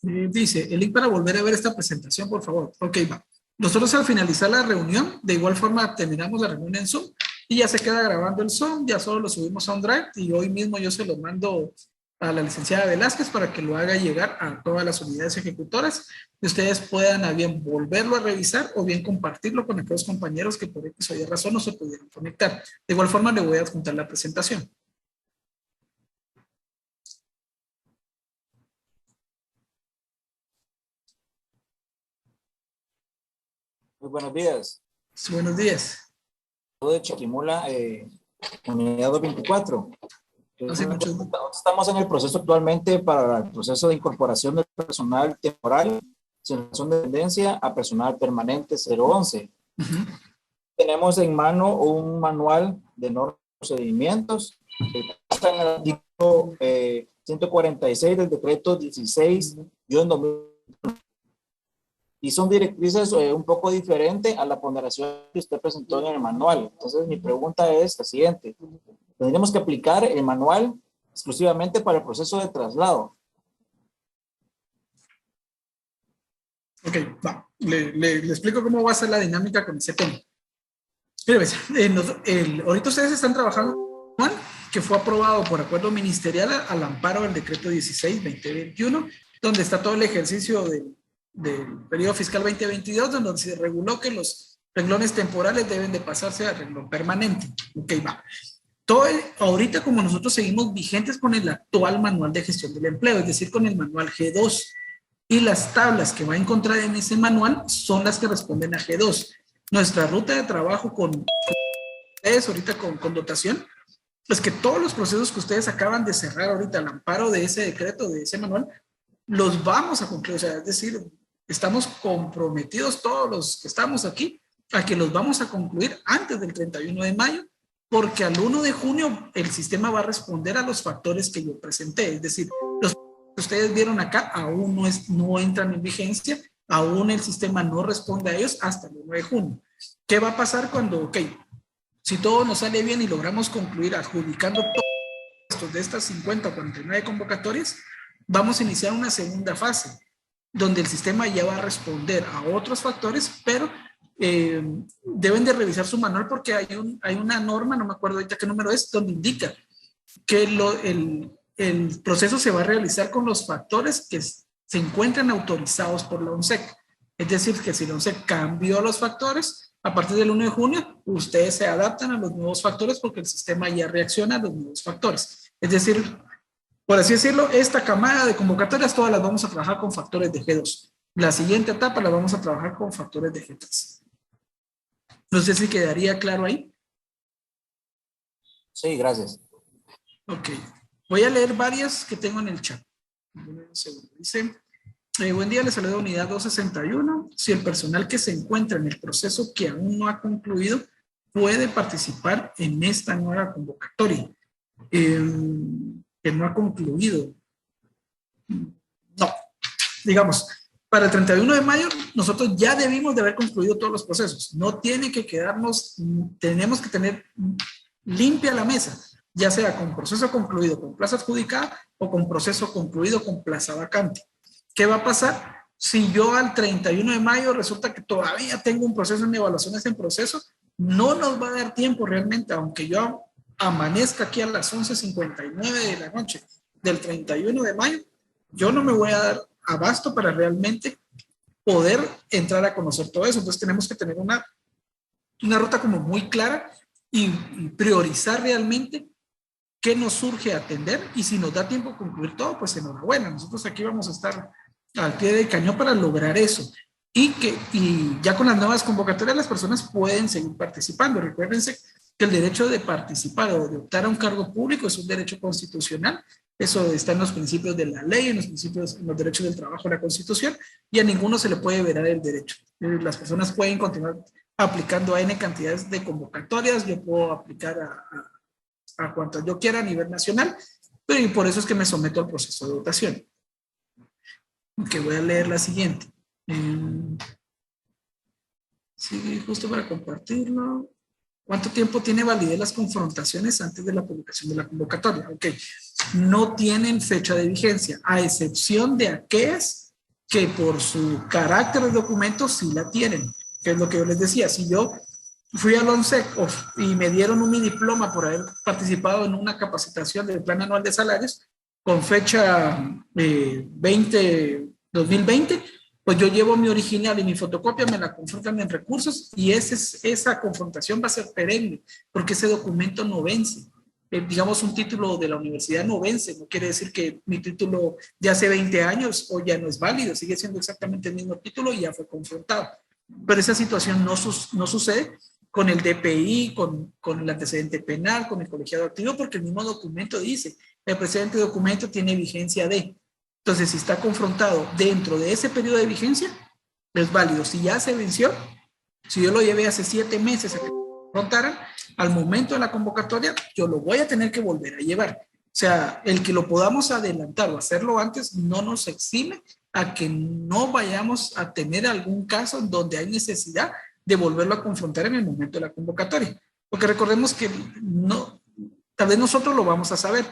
Dice, el link para volver a ver esta presentación, por favor. Ok, va. Nosotros al finalizar la reunión, de igual forma terminamos la reunión en Zoom y ya se queda grabando el Zoom, ya solo lo subimos a un Drive y hoy mismo yo se lo mando a la licenciada Velázquez para que lo haga llegar a todas las unidades ejecutoras y ustedes puedan a bien volverlo a revisar o bien compartirlo con aquellos compañeros que por X o Y razón no se pudieron conectar. De igual forma le voy a adjuntar la presentación. Muy buenos días. Buenos días. Soy de Chiquimula, unidad 224. Estamos en el proceso actualmente para el proceso de incorporación del personal temporal, selección de dependencia a personal permanente 011. Tenemos en mano un manual de normas y procedimientos que está en el artículo 146 del decreto 16-2000. Y son directrices un poco diferentes a la ponderación que usted presentó en el manual. Entonces, mi pregunta es la siguiente. ¿Tendríamos que aplicar el manual exclusivamente para el proceso de traslado? Ok, va. Le explico cómo va a ser la dinámica con ese tema. Ahorita ustedes están trabajando con un manual que fue aprobado por acuerdo ministerial al amparo del decreto 16-2021, donde está todo el ejercicio del periodo fiscal 2022, donde se reguló que los renglones temporales deben de pasarse a renglón permanente. Ok, va. Ahorita como nosotros seguimos vigentes con el actual manual de gestión del empleo, es decir, con el manual G2, y las tablas que va a encontrar en ese manual son las que responden a G2. Nuestra ruta de trabajo con ustedes ahorita con dotación es que todos los procesos que ustedes acaban de cerrar ahorita al amparo de ese decreto, de ese manual, los vamos a concluir, o sea, es decir, estamos comprometidos todos los que estamos aquí a que los vamos a concluir antes del 31 de mayo, porque al 1 de junio el sistema va a responder a los factores que yo presenté, es decir, los que ustedes vieron acá aún no entran en vigencia, aún el sistema no responde a ellos hasta el 1 de junio. ¿Qué va a pasar cuando, ok, si todo nos sale bien y logramos concluir adjudicando todos de estas 50 o 49 convocatorias, vamos a iniciar una segunda fase, donde el sistema ya va a responder a otros factores, pero deben de revisar su manual porque hay una norma, no me acuerdo ahorita qué número es, donde indica que el proceso se va a realizar con los factores que se encuentran autorizados por la ONSEC. Es decir, que si la ONSEC cambió los factores, a partir del 1 de junio, ustedes se adaptan a los nuevos factores porque el sistema ya reacciona a los nuevos factores. Es decir, por así decirlo, esta camada de convocatorias todas las vamos a trabajar con factores de G2. La siguiente etapa la vamos a trabajar con factores de G3. No sé si quedaría claro ahí. Sí, gracias. Ok. Voy a leer varias que tengo en el chat. Un segundo. Dice, buen día, les saludo a unidad 261. Si el personal que se encuentra en el proceso que aún no ha concluido puede participar en esta nueva convocatoria. Que no ha concluido. No, digamos, para el 31 de mayo nosotros ya debimos de haber concluido todos los procesos. No tiene que quedarnos, tenemos que tener limpia la mesa, ya sea con proceso concluido con plaza adjudicada o con proceso concluido con plaza vacante. ¿Qué va a pasar? Si yo al 31 de mayo resulta que todavía tengo un proceso en evaluaciones en proceso, no nos va a dar tiempo realmente, aunque yo amanezca aquí a las 11:59 de la noche del 31 de mayo, yo no me voy a dar abasto para realmente poder entrar a conocer todo eso. Entonces tenemos que tener una ruta como muy clara y priorizar realmente qué nos surge atender, y si nos da tiempo a concluir todo, pues enhorabuena. Nosotros aquí vamos a estar al pie del cañón para lograr eso. Y ya con las nuevas convocatorias las personas pueden seguir participando. Recuérdense que el derecho de participar o de optar a un cargo público es un derecho constitucional. Eso está en los principios de la ley, en los derechos del trabajo de la Constitución, y a ninguno se le puede verar el derecho. Las personas pueden continuar aplicando a N cantidades de convocatorias. Yo puedo aplicar a cuantas yo quiera a nivel nacional, pero y por eso es que me someto al proceso de votación. Ok, voy a leer la siguiente. Sí, justo para compartirlo. ¿Cuánto tiempo tiene validez las confrontaciones antes de la publicación de la convocatoria? Ok, no tienen fecha de vigencia, a excepción de aquellas que por su carácter de documento sí la tienen, que es lo que yo les decía. Si yo fui al ONSEC y me dieron un diploma por haber participado en una capacitación del Plan Anual de Salarios con fecha 2020, pues yo llevo mi original y mi fotocopia, me la confrontan en recursos, y esa confrontación va a ser perenne, porque ese documento no vence. Digamos, un título de la universidad no vence, no quiere decir que mi título de hace 20 años o ya no es válido, sigue siendo exactamente el mismo título y ya fue confrontado. Pero esa situación no sucede con el DPI, con el antecedente penal, con el colegiado activo, porque el mismo documento dice, el presente documento tiene vigencia de. Entonces, si está confrontado dentro de ese periodo de vigencia, es válido. Si ya se venció, si yo lo llevé hace 7 meses a que confrontaran, al momento de la convocatoria, yo lo voy a tener que volver a llevar. O sea, el que lo podamos adelantar o hacerlo antes no nos exime a que no vayamos a tener algún caso en donde hay necesidad de volverlo a confrontar en el momento de la convocatoria. Porque recordemos que tal vez nosotros lo vamos a saber,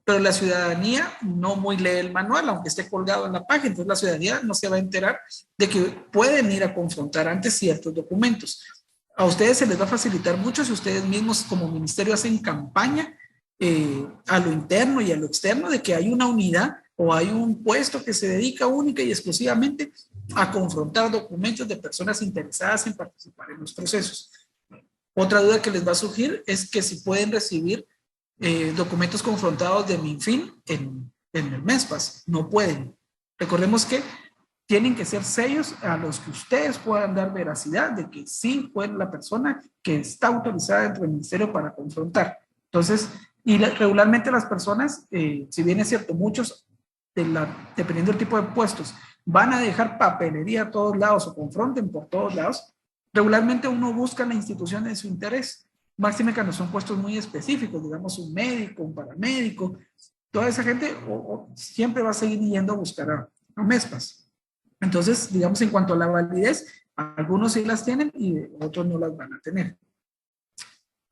pero la ciudadanía no muy lee el manual, aunque esté colgado en la página. Entonces la ciudadanía no se va a enterar de que pueden ir a confrontar antes ciertos documentos. A ustedes se les va a facilitar mucho si ustedes mismos como ministerio hacen campaña a lo interno y a lo externo de que hay una unidad o hay un puesto que se dedica única y exclusivamente a confrontar documentos de personas interesadas en participar en los procesos. Otra duda que les va a surgir es que si pueden recibir documentos confrontados de MinFin en el MESPAS. No pueden. Recordemos que tienen que ser sellos a los que ustedes puedan dar veracidad de que sí fue la persona que está autorizada dentro del ministerio para confrontar. Entonces, y regularmente las personas, si bien es cierto, muchos, dependiendo del tipo de puestos, van a dejar papelería a todos lados o confronten por todos lados, regularmente uno busca la institución de su interés. Máxime cuando son puestos muy específicos, digamos un médico, un paramédico, toda esa gente siempre va a seguir yendo a buscar a MESPAS. Entonces, digamos, en cuanto a la validez, algunos sí las tienen y otros no las van a tener.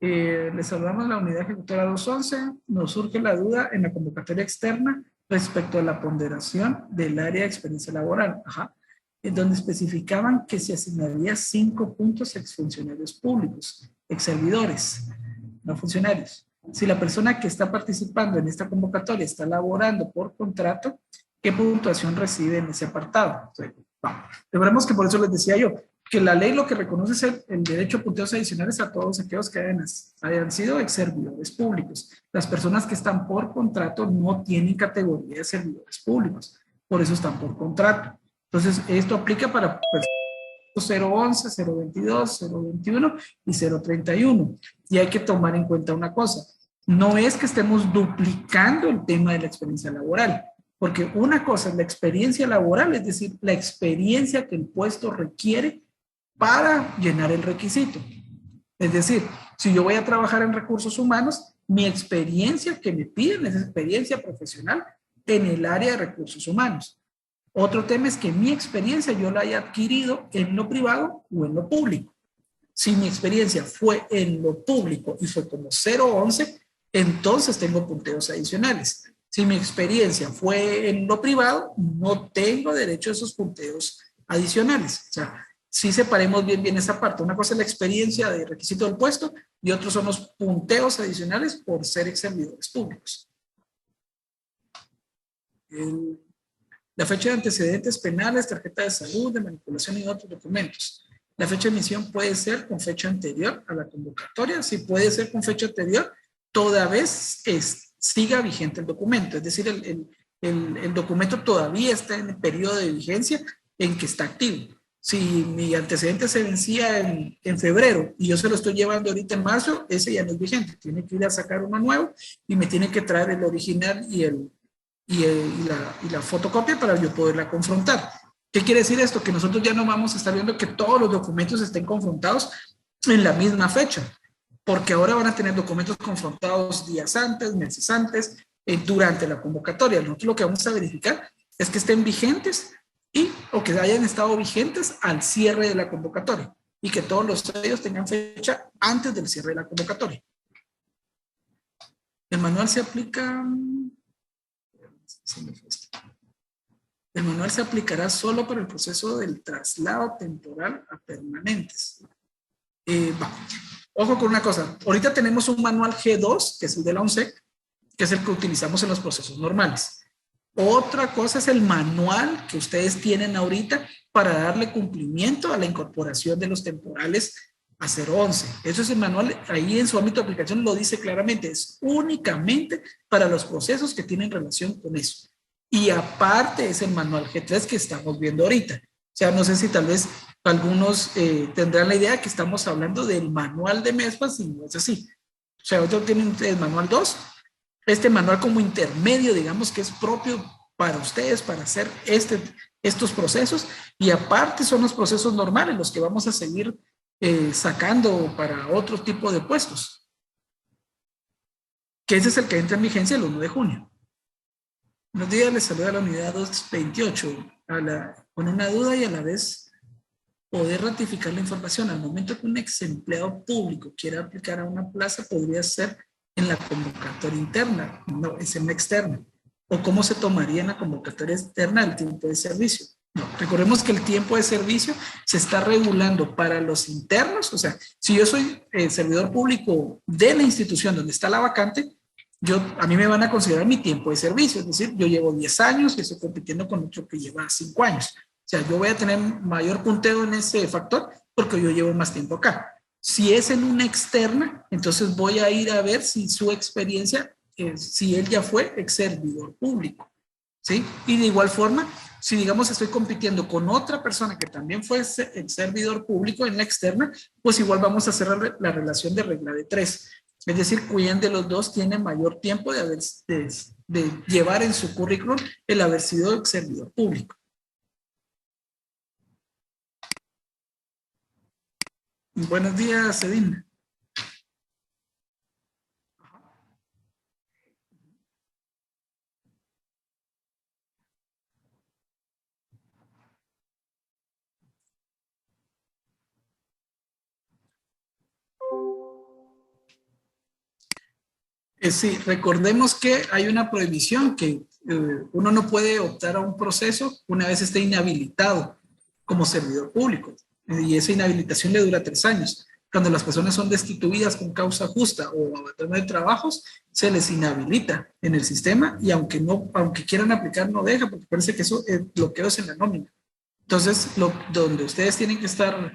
Les saludamos a la unidad ejecutora 211. Nos surge la duda en la convocatoria externa respecto a la ponderación del área de experiencia laboral, en donde especificaban que se asignaría 5 puntos a exfuncionarios públicos, exservidores, no funcionarios. Si la persona que está participando en esta convocatoria está laborando por contrato, ¿qué puntuación recibe en ese apartado? Recordemos que por eso les decía yo, que la ley lo que reconoce es el derecho a punteos adicionales a todos aquellos que hayan sido ex-servidores públicos. Las personas que están por contrato no tienen categoría de servidores públicos, por eso están por contrato. Entonces, esto aplica para 011, 022, 021 y 031. Y hay que tomar en cuenta una cosa, no es que estemos duplicando el tema de la experiencia laboral, porque una cosa es la experiencia laboral, es decir, la experiencia que el puesto requiere para llenar el requisito. Es decir, si yo voy a trabajar en recursos humanos, mi experiencia que me piden es experiencia profesional en el área de recursos humanos. Otro tema es que mi experiencia yo la haya adquirido en lo privado o en lo público. Si mi experiencia fue en lo público y fue como 011, entonces tengo punteos adicionales. Si mi experiencia fue en lo privado, no tengo derecho a esos punteos adicionales. O sea, sí separemos bien esa parte. Una cosa es la experiencia de requisito del puesto y otros son los punteos adicionales por ser ex servidores públicos. La fecha de antecedentes penales, tarjeta de salud, de manipulación y otros documentos. La fecha de emisión puede ser con fecha anterior a la convocatoria. Si puede ser con fecha anterior, toda vez siga vigente el documento. Es decir, el documento todavía está en el periodo de vigencia en que está activo. Si mi antecedente se vencía en febrero y yo se lo estoy llevando ahorita en marzo, ese ya no es vigente. Tiene que ir a sacar uno nuevo y me tiene que traer el original y la fotocopia para yo poderla confrontar. ¿Qué quiere decir esto? Que nosotros ya no vamos a estar viendo que todos los documentos estén confrontados en la misma fecha, porque ahora van a tener documentos confrontados días antes, meses antes, durante la convocatoria. Nosotros lo que vamos a verificar es que estén vigentes o que hayan estado vigentes al cierre de la convocatoria y que todos los sellos tengan fecha antes del cierre de la convocatoria. El manual se aplica... El manual se aplicará solo para el proceso del traslado temporal a permanentes. Ojo con una cosa. Ahorita tenemos un manual G2, que es el de la ONSEC, que es el que utilizamos en los procesos normales. Otra cosa es el manual que ustedes tienen ahorita para darle cumplimiento a la incorporación de los temporales a 011. Eso es el manual, ahí en su ámbito de aplicación lo dice claramente, es únicamente para los procesos que tienen relación con eso. Y aparte es el manual G3 que estamos viendo ahorita. O sea, no sé si tal vez algunos tendrán la idea que estamos hablando del manual de MESPAS y no es así. O sea, otros tienen el manual 2, este manual como intermedio, digamos que es propio para ustedes, para hacer estos procesos, y aparte son los procesos normales, los que vamos a seguir sacando para otro tipo de puestos. Que ese es el que entra en vigencia el 1 de junio. Buenos días, les saluda la unidad 228. Con una duda y a la vez poder ratificar la información. Al momento que un ex empleado público quiera aplicar a una plaza, podría ser en la convocatoria interna, no, es en la externa. ¿O cómo se tomaría en la convocatoria externa el tiempo de servicio? No, recordemos que el tiempo de servicio se está regulando para los internos. O sea, si yo soy servidor público de la institución donde está la vacante, a mí me van a considerar mi tiempo de servicio. Es decir, yo llevo 10 años y estoy compitiendo con otro que lleva 5 años. O sea, yo voy a tener mayor punteo en ese factor porque yo llevo más tiempo acá. Si es en una externa, entonces voy a ir a ver si su experiencia, si él ya fue ex servidor público, ¿sí? Y de igual forma, si digamos estoy compitiendo con otra persona que también fue ex servidor público en la externa, pues igual vamos a hacer la relación de regla de 3. Es decir, cuál de los dos tiene mayor tiempo de llevar en su currículum el haber sido ex servidor público. Buenos días, Edina. Sí, recordemos que hay una prohibición que uno no puede optar a un proceso una vez esté inhabilitado como servidor público. Y esa inhabilitación le dura 3 años. Cuando las personas son destituidas con causa justa o abandono de trabajos, se les inhabilita en el sistema y aunque quieran aplicar no deja, porque parece que eso es bloqueos en la nómina. Entonces, donde ustedes tienen que estar,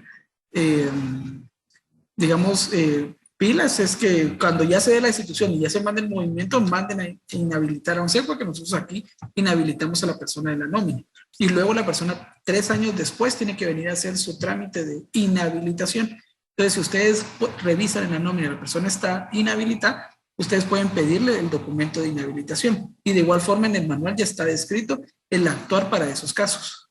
pilas es que cuando ya se dé la institución y ya se mande el movimiento, manden a inhabilitar a un CEP, porque nosotros aquí inhabilitamos a la persona de la nómina. Y luego la persona 3 años después tiene que venir a hacer su trámite de inhabilitación. Entonces, si ustedes revisan en la nómina, la persona está inhabilitada, ustedes pueden pedirle el documento de inhabilitación. Y de igual forma en el manual ya está descrito el actuar para esos casos.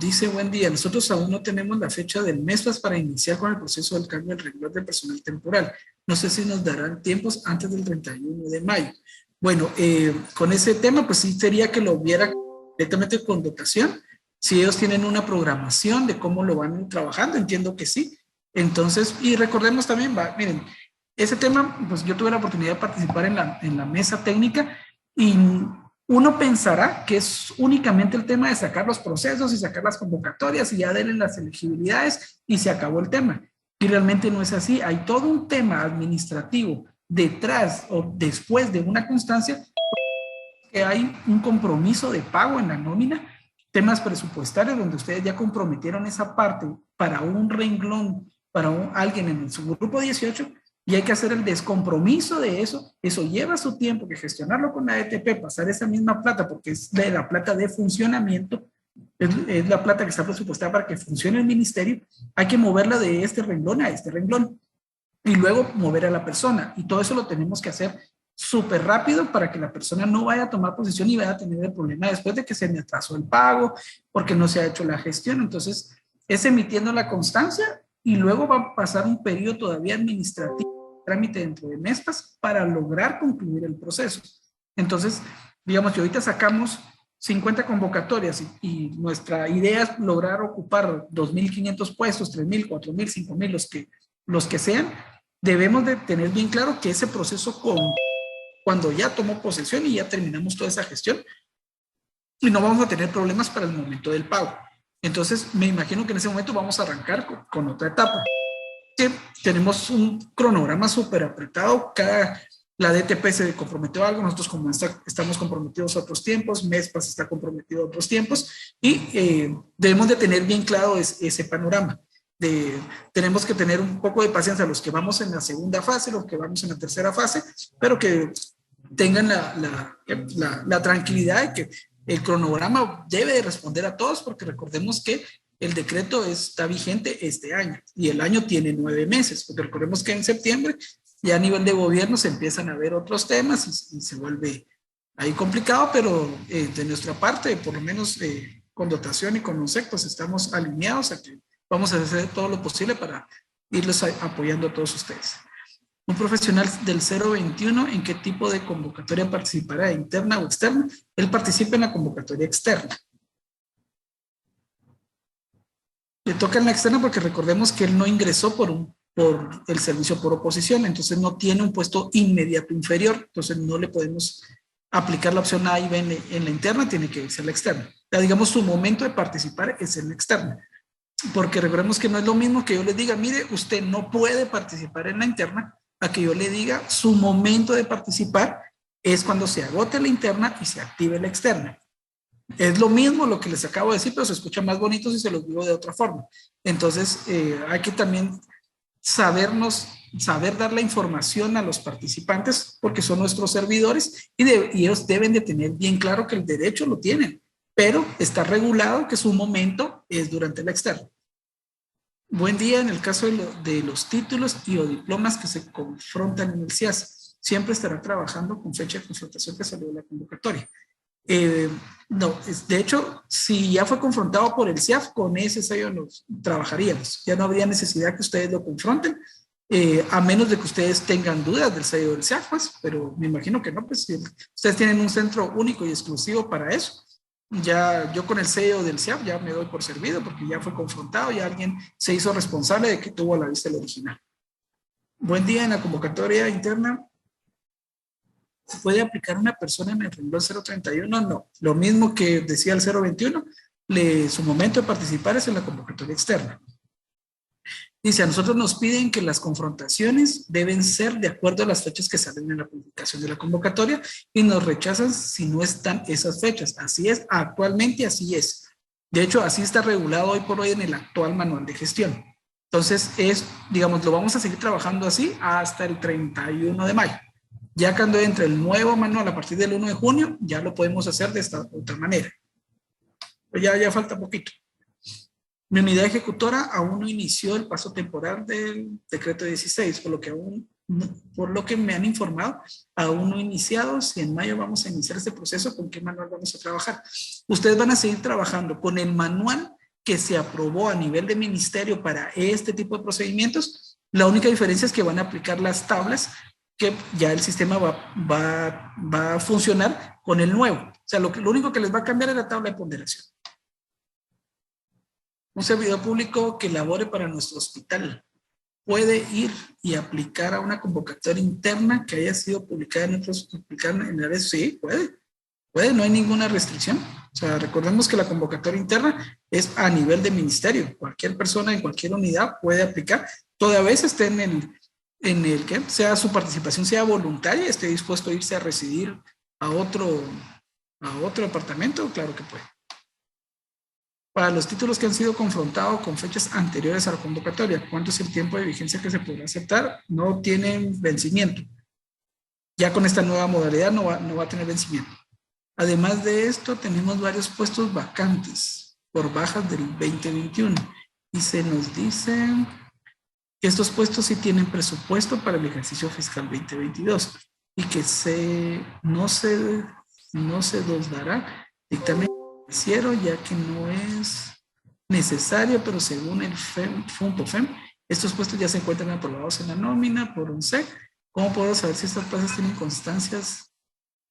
Dice, buen día, nosotros aún no tenemos la fecha del MESPAS para iniciar con el proceso del cambio del regular de personal temporal. No sé si nos darán tiempos antes del 31 de mayo. Bueno, con ese tema, pues sí sería que lo viera directamente con dotación. Si ellos tienen una programación de cómo lo van trabajando, entiendo que sí. Entonces, y recordemos también, miren, ese tema, pues yo tuve la oportunidad de participar en la mesa técnica y Uno pensará que es únicamente el tema de sacar los procesos y sacar las convocatorias y ya denle las elegibilidades y se acabó el tema. Y realmente no es así. Hay todo un tema administrativo detrás o después de una constancia, que hay un compromiso de pago en la nómina, temas presupuestarios donde ustedes ya comprometieron esa parte para un renglón, para alguien en su grupo 18, y hay que hacer el descompromiso de eso. Eso lleva su tiempo, que gestionarlo con la ETP, pasar esa misma plata, porque es de la plata de funcionamiento, es la plata que está presupuestada para que funcione el ministerio. Hay que moverla de este renglón a este renglón y luego mover a la persona, y todo eso lo tenemos que hacer súper rápido para que la persona no vaya a tomar posición y vaya a tener el problema después de que se me atrasó el pago porque no se ha hecho la gestión. Entonces es emitiendo la constancia y luego va a pasar un periodo todavía administrativo, trámite dentro de MESPAS para lograr concluir el proceso. Entonces, digamos que ahorita sacamos 50 convocatorias y nuestra idea es lograr ocupar 2.500 puestos, 3.000, 4.000, 5.000, los que sean. Debemos de tener bien claro que ese proceso, cuando ya tomó posesión y ya terminamos toda esa gestión, y no vamos a tener problemas para el momento del pago. Entonces, me imagino que en ese momento vamos a arrancar con otra etapa. Que tenemos un cronograma súper apretado. La DTP se comprometió a algo, nosotros como estamos comprometidos a otros tiempos, MESPAS está comprometido a otros tiempos, y debemos de tener bien claro ese panorama. Tenemos que tener un poco de paciencia los que vamos en la segunda fase, los que vamos en la tercera fase, pero que tengan la tranquilidad de que el cronograma debe de responder a todos, porque recordemos que el decreto está vigente este año y el año tiene 9 meses, porque recordemos que en septiembre ya a nivel de gobierno se empiezan a ver otros temas y se vuelve ahí complicado, pero de nuestra parte, por lo menos con dotación y con ONSEC, pues estamos alineados a que vamos a hacer todo lo posible para irles apoyando a todos ustedes. Un profesional del 021, ¿en qué tipo de convocatoria participará? ¿Interna o externa? Él participa en la convocatoria externa. Le toca en la externa porque recordemos que él no ingresó por el servicio por oposición, entonces no tiene un puesto inmediato inferior, entonces no le podemos aplicar la opción A y B en la interna, tiene que ser la externa. Ya, digamos, su momento de participar es en la externa. Porque recordemos que no es lo mismo que yo les diga, mire, usted no puede participar en la interna, a que yo le diga, su momento de participar es cuando se agote la interna y se active la externa. Es lo mismo lo que les acabo de decir, pero se escucha más bonito si se los digo de otra forma. Entonces, hay que también saber dar la información a los participantes, porque son nuestros servidores y ellos deben de tener bien claro que el derecho lo tienen, pero está regulado que su momento es durante la externa. Buen día. En el caso de los títulos y o diplomas que se confrontan en el CIAS, siempre estará trabajando con fecha de confrontación que salió de la convocatoria. No, de hecho, si ya fue confrontado por el CIAF, con ese sello nos trabajaríamos. Ya no habría necesidad que ustedes lo confronten, a menos de que ustedes tengan dudas del sello del CIAF, pues, pero me imagino que no, pues si ustedes tienen un centro único y exclusivo para eso. Ya yo con el sello del CIAF ya me doy por servido porque ya fue confrontado, ya alguien se hizo responsable de que tuvo a la vista el original. Buen día. En la convocatoria interna, ¿se puede aplicar una persona en el renglón 031? No. Lo mismo que decía el 021, su momento de participar es en la convocatoria externa. Dice, a nosotros nos piden que las confrontaciones deben ser de acuerdo a las fechas que salen en la publicación de la convocatoria y nos rechazan si no están esas fechas. Así es, actualmente así es. De hecho, así está regulado hoy por hoy en el actual manual de gestión. Entonces, digamos, lo vamos a seguir trabajando así hasta el 31 de mayo. Ya cuando entre el nuevo manual a partir del 1 de junio, ya lo podemos hacer de esta otra manera. Pero ya falta poquito. Mi unidad ejecutora aún no inició el paso temporal del decreto 16, por lo que me han informado, aún no iniciado. Si en mayo vamos a iniciar este proceso, ¿con qué manual vamos a trabajar? Ustedes van a seguir trabajando con el manual que se aprobó a nivel de ministerio para este tipo de procedimientos. La única diferencia es que van a aplicar las tablas, que ya el sistema va a funcionar con el nuevo. O sea, lo único que les va a cambiar es la tabla de ponderación. Un servidor público que labore para nuestro hospital puede ir y aplicar a una convocatoria interna que haya sido publicada en la red. Sí, puede. Puede, no hay ninguna restricción. O sea, recordemos que la convocatoria interna es a nivel de ministerio. Cualquier persona en cualquier unidad puede aplicar, toda vez esté en el que sea su participación sea voluntaria, esté dispuesto a irse a residir a otro departamento, claro que puede. Para los títulos que han sido confrontados con fechas anteriores a la convocatoria, ¿cuánto es el tiempo de vigencia que se podrá aceptar? No tienen vencimiento. Ya con esta nueva modalidad no va a tener vencimiento. Además de esto, tenemos varios puestos vacantes por bajas del 2021. Y se nos dice que estos puestos sí tienen presupuesto para el ejercicio fiscal 2022 y que no se nos dará dictamen financiero, ya que no es necesario, pero según el FUNPOFEM, estos puestos ya se encuentran aprobados en la nómina por UNSEC. ¿Cómo puedo saber si estas plazas tienen constancias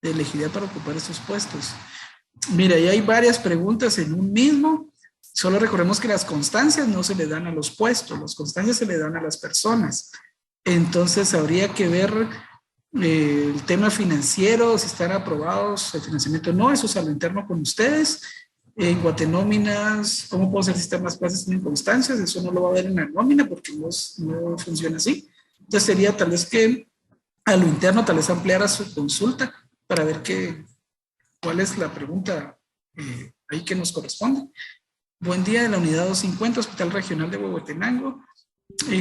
de elegibilidad para ocupar estos puestos? Mira, ahí hay varias preguntas en un mismo. Solo recordemos que las constancias no se le dan a los puestos, las constancias se le dan a las personas. Entonces habría que ver el tema financiero, si están aprobados el financiamiento o no, eso es a lo interno con ustedes. En Guatenóminas, ¿cómo puedo saber si están las plazas tienen constancias? Eso no lo va a ver en la nómina porque no funciona así. Entonces sería tal vez que a lo interno tal vez ampliara su consulta para ver cuál es la pregunta ahí que nos corresponde. Buen día, de la unidad 250, Hospital Regional de Huehuetenango.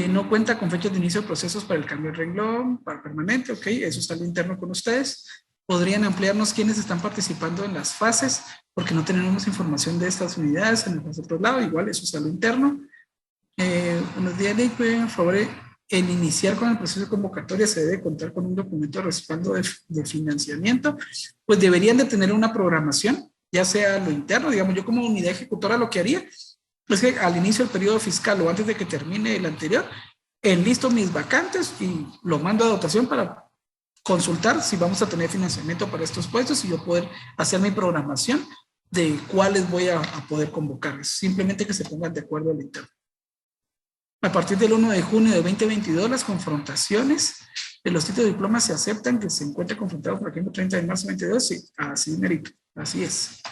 No cuenta con fechas de inicio de procesos para el cambio de renglón, para permanente, ok, eso está lo interno con ustedes. ¿Podrían ampliarnos quiénes están participando en las fases? Porque no tenemos información de estas unidades en el otro lado, igual eso está lo interno. Buenos días, Nick, por favor, en iniciar con el proceso de convocatoria se debe contar con un documento de respaldo de financiamiento, pues deberían de tener una programación, ya sea lo interno, digamos, yo como unidad ejecutora lo que haría es que al inicio del periodo fiscal o antes de que termine el anterior, enlisto mis vacantes y lo mando a dotación para consultar si vamos a tener financiamiento para estos puestos y yo poder hacer mi programación de cuáles voy a poder convocar. Simplemente que se pongan de acuerdo al interno. A partir del 1 de junio de 2022, las confrontaciones de los títulos de diploma se aceptan que se encuentren confrontados por ejemplo 30 de marzo de 2022. Sí, así merito, así es.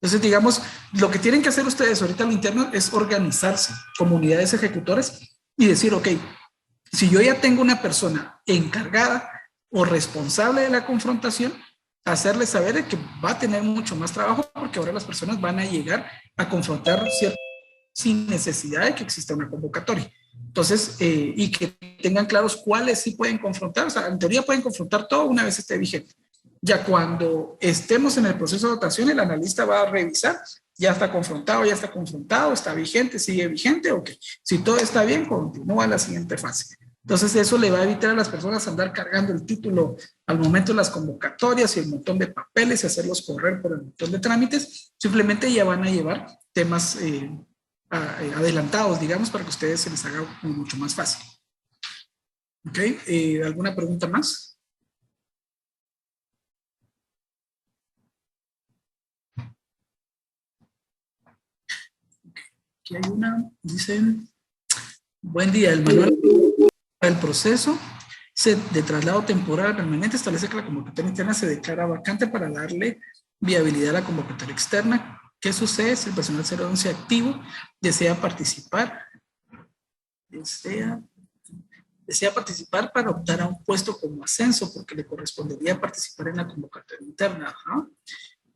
Entonces, digamos, lo que tienen que hacer ustedes ahorita al interno es organizarse como unidades ejecutoras y decir, ok, si yo ya tengo una persona encargada o responsable de la confrontación, hacerle saber que va a tener mucho más trabajo porque ahora las personas van a llegar a confrontar sin necesidad de que exista una convocatoria. Entonces, y que tengan claros cuáles sí pueden confrontar. O sea, en teoría pueden confrontar todo una vez esté vigente. Ya cuando estemos en el proceso de dotación, el analista va a revisar, ya está confrontado, está vigente, sigue vigente, ok. Si todo está bien, continúa la siguiente fase. Entonces eso le va a evitar a las personas andar cargando el título al momento de las convocatorias y el montón de papeles y hacerlos correr por el montón de trámites. Simplemente ya van a llevar temas adelantados, digamos, para que a ustedes se les haga mucho más fácil. ¿Ok? ¿Alguna pregunta más? Aquí hay una, dicen, buen día, el manual del proceso de traslado temporal permanente establece que la convocatoria interna se declara vacante para darle viabilidad a la convocatoria externa. ¿Qué sucede si el personal 011 activo desea participar para optar a un puesto como ascenso porque le correspondería participar en la convocatoria interna? Ajá.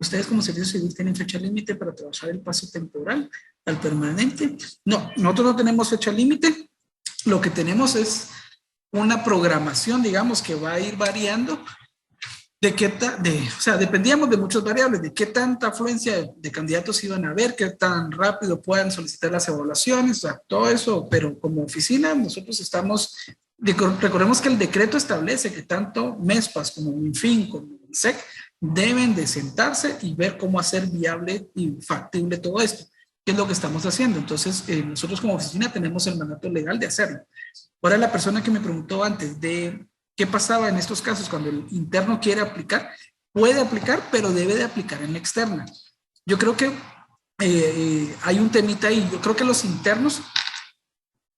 ¿Ustedes como servicio civil tienen fecha límite para trabajar el paso temporal al permanente? No, nosotros no tenemos fecha límite. Lo que tenemos es una programación, digamos, que va a ir variando o sea, dependíamos de muchas variables, de qué tanta afluencia de candidatos iban a haber, qué tan rápido puedan solicitar las evaluaciones, o sea, todo eso, pero como oficina nosotros recordemos que el decreto establece que tanto MESPAS como MINFIN como INSEC deben de sentarse y ver cómo hacer viable y factible todo esto, que es lo que estamos haciendo. Entonces, nosotros como oficina tenemos el mandato legal de hacerlo. Ahora, la persona que me preguntó antes de qué pasaba en estos casos cuando el interno quiere aplicar, puede aplicar, pero debe de aplicar en la externa. Yo creo que hay un temita ahí. Yo creo que los internos,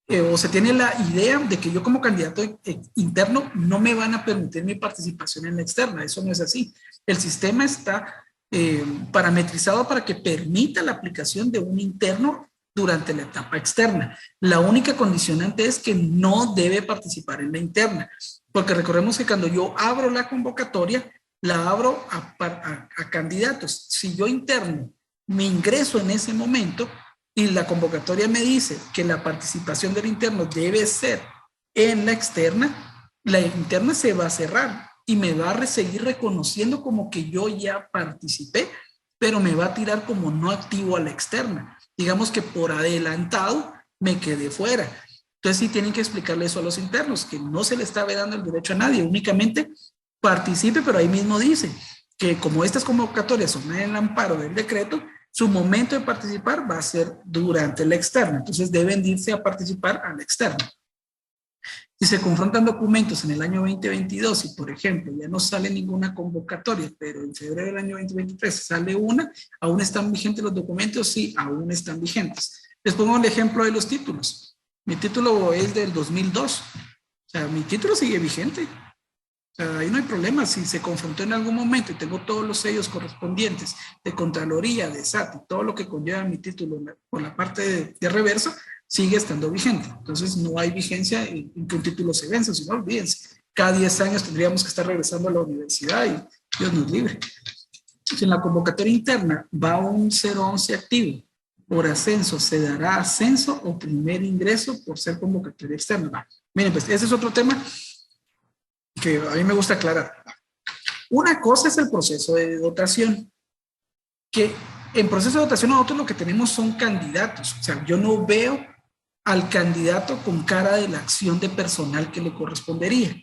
o se tiene la idea de que yo como candidato interno no me van a permitir mi participación en la externa. Eso no es así. El sistema está parametrizado para que permita la aplicación de un interno durante la etapa externa. La única condicionante es que no debe participar en la interna, porque recordemos que cuando yo abro la convocatoria, la abro a candidatos. Si yo interno me ingreso en ese momento y la convocatoria me dice que la participación del interno debe ser en la interna se va a cerrar y me va a seguir reconociendo como que yo ya participé, pero me va a tirar como no activo a la externa. Digamos que por adelantado me quedé fuera. Entonces sí tienen que explicarle eso a los internos, que no se le está dando el derecho a nadie, únicamente participe, pero ahí mismo dice que como estas convocatorias son en el amparo del decreto, su momento de participar va a ser durante la externa. Entonces deben irse a participar a la externa. Si se confrontan documentos en el año 2022 y, por ejemplo, ya no sale ninguna convocatoria, pero en febrero del año 2023 sale una, ¿aún están vigentes los documentos? Sí, aún están vigentes. Les pongo el ejemplo de los títulos. Mi título es del 2002. O sea, mi título sigue vigente. O sea, ahí no hay problema. Si se confrontó en algún momento y tengo todos los sellos correspondientes de Contraloría, de SAT y todo lo que conlleva mi título por la parte de reverso, sigue estando vigente. Entonces no hay vigencia en que un título se venza, si no, olvídense. Cada 10 años tendríamos que estar regresando a la universidad y Dios nos libre. Si en la convocatoria interna va un 011 activo, por ascenso, ¿se dará ascenso o primer ingreso por ser convocatoria externa? Miren, pues ese es otro tema que a mí me gusta aclarar. Una cosa es el proceso de dotación, que en proceso de dotación nosotros lo que tenemos son candidatos. O sea, yo no veo al candidato con cara de la acción de personal que le correspondería.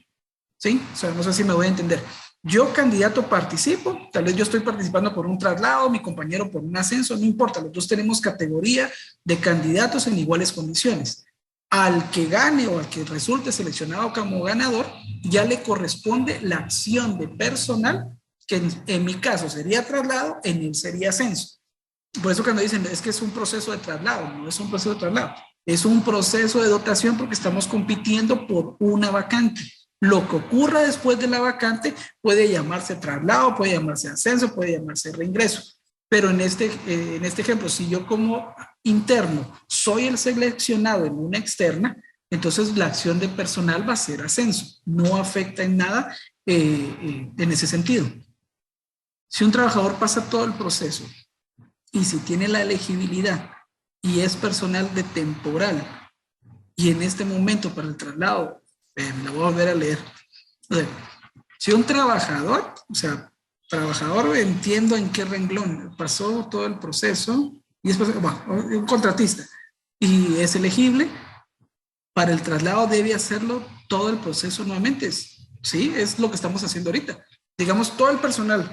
¿Sí? O sea, no sé si me voy a entender. Yo, candidato, participo, tal vez yo estoy participando por un traslado, mi compañero por un ascenso, no importa, los dos tenemos categoría de candidatos en iguales condiciones. Al que gane o al que resulte seleccionado como ganador, ya le corresponde la acción de personal, que en mi caso sería traslado, en él sería ascenso. Por eso cuando dicen, es que es un proceso de traslado, no es un proceso de traslado, es un proceso de dotación porque estamos compitiendo por una vacante. Lo que ocurra después de la vacante puede llamarse traslado, puede llamarse ascenso, puede llamarse reingreso. Pero en este ejemplo, si yo como interno soy el seleccionado en una externa, entonces la acción de personal va a ser ascenso. No afecta en nada en ese sentido. Si un trabajador pasa todo el proceso y si tiene la elegibilidad y es personal de temporal y en este momento para el traslado, me la voy a volver a leer. O sea, si un trabajador, o sea, trabajador entiendo en qué renglón pasó todo el proceso y después, bueno, un contratista y es elegible, para el traslado debe hacerlo todo el proceso nuevamente. Sí, es lo que estamos haciendo ahorita. Digamos, todo el personal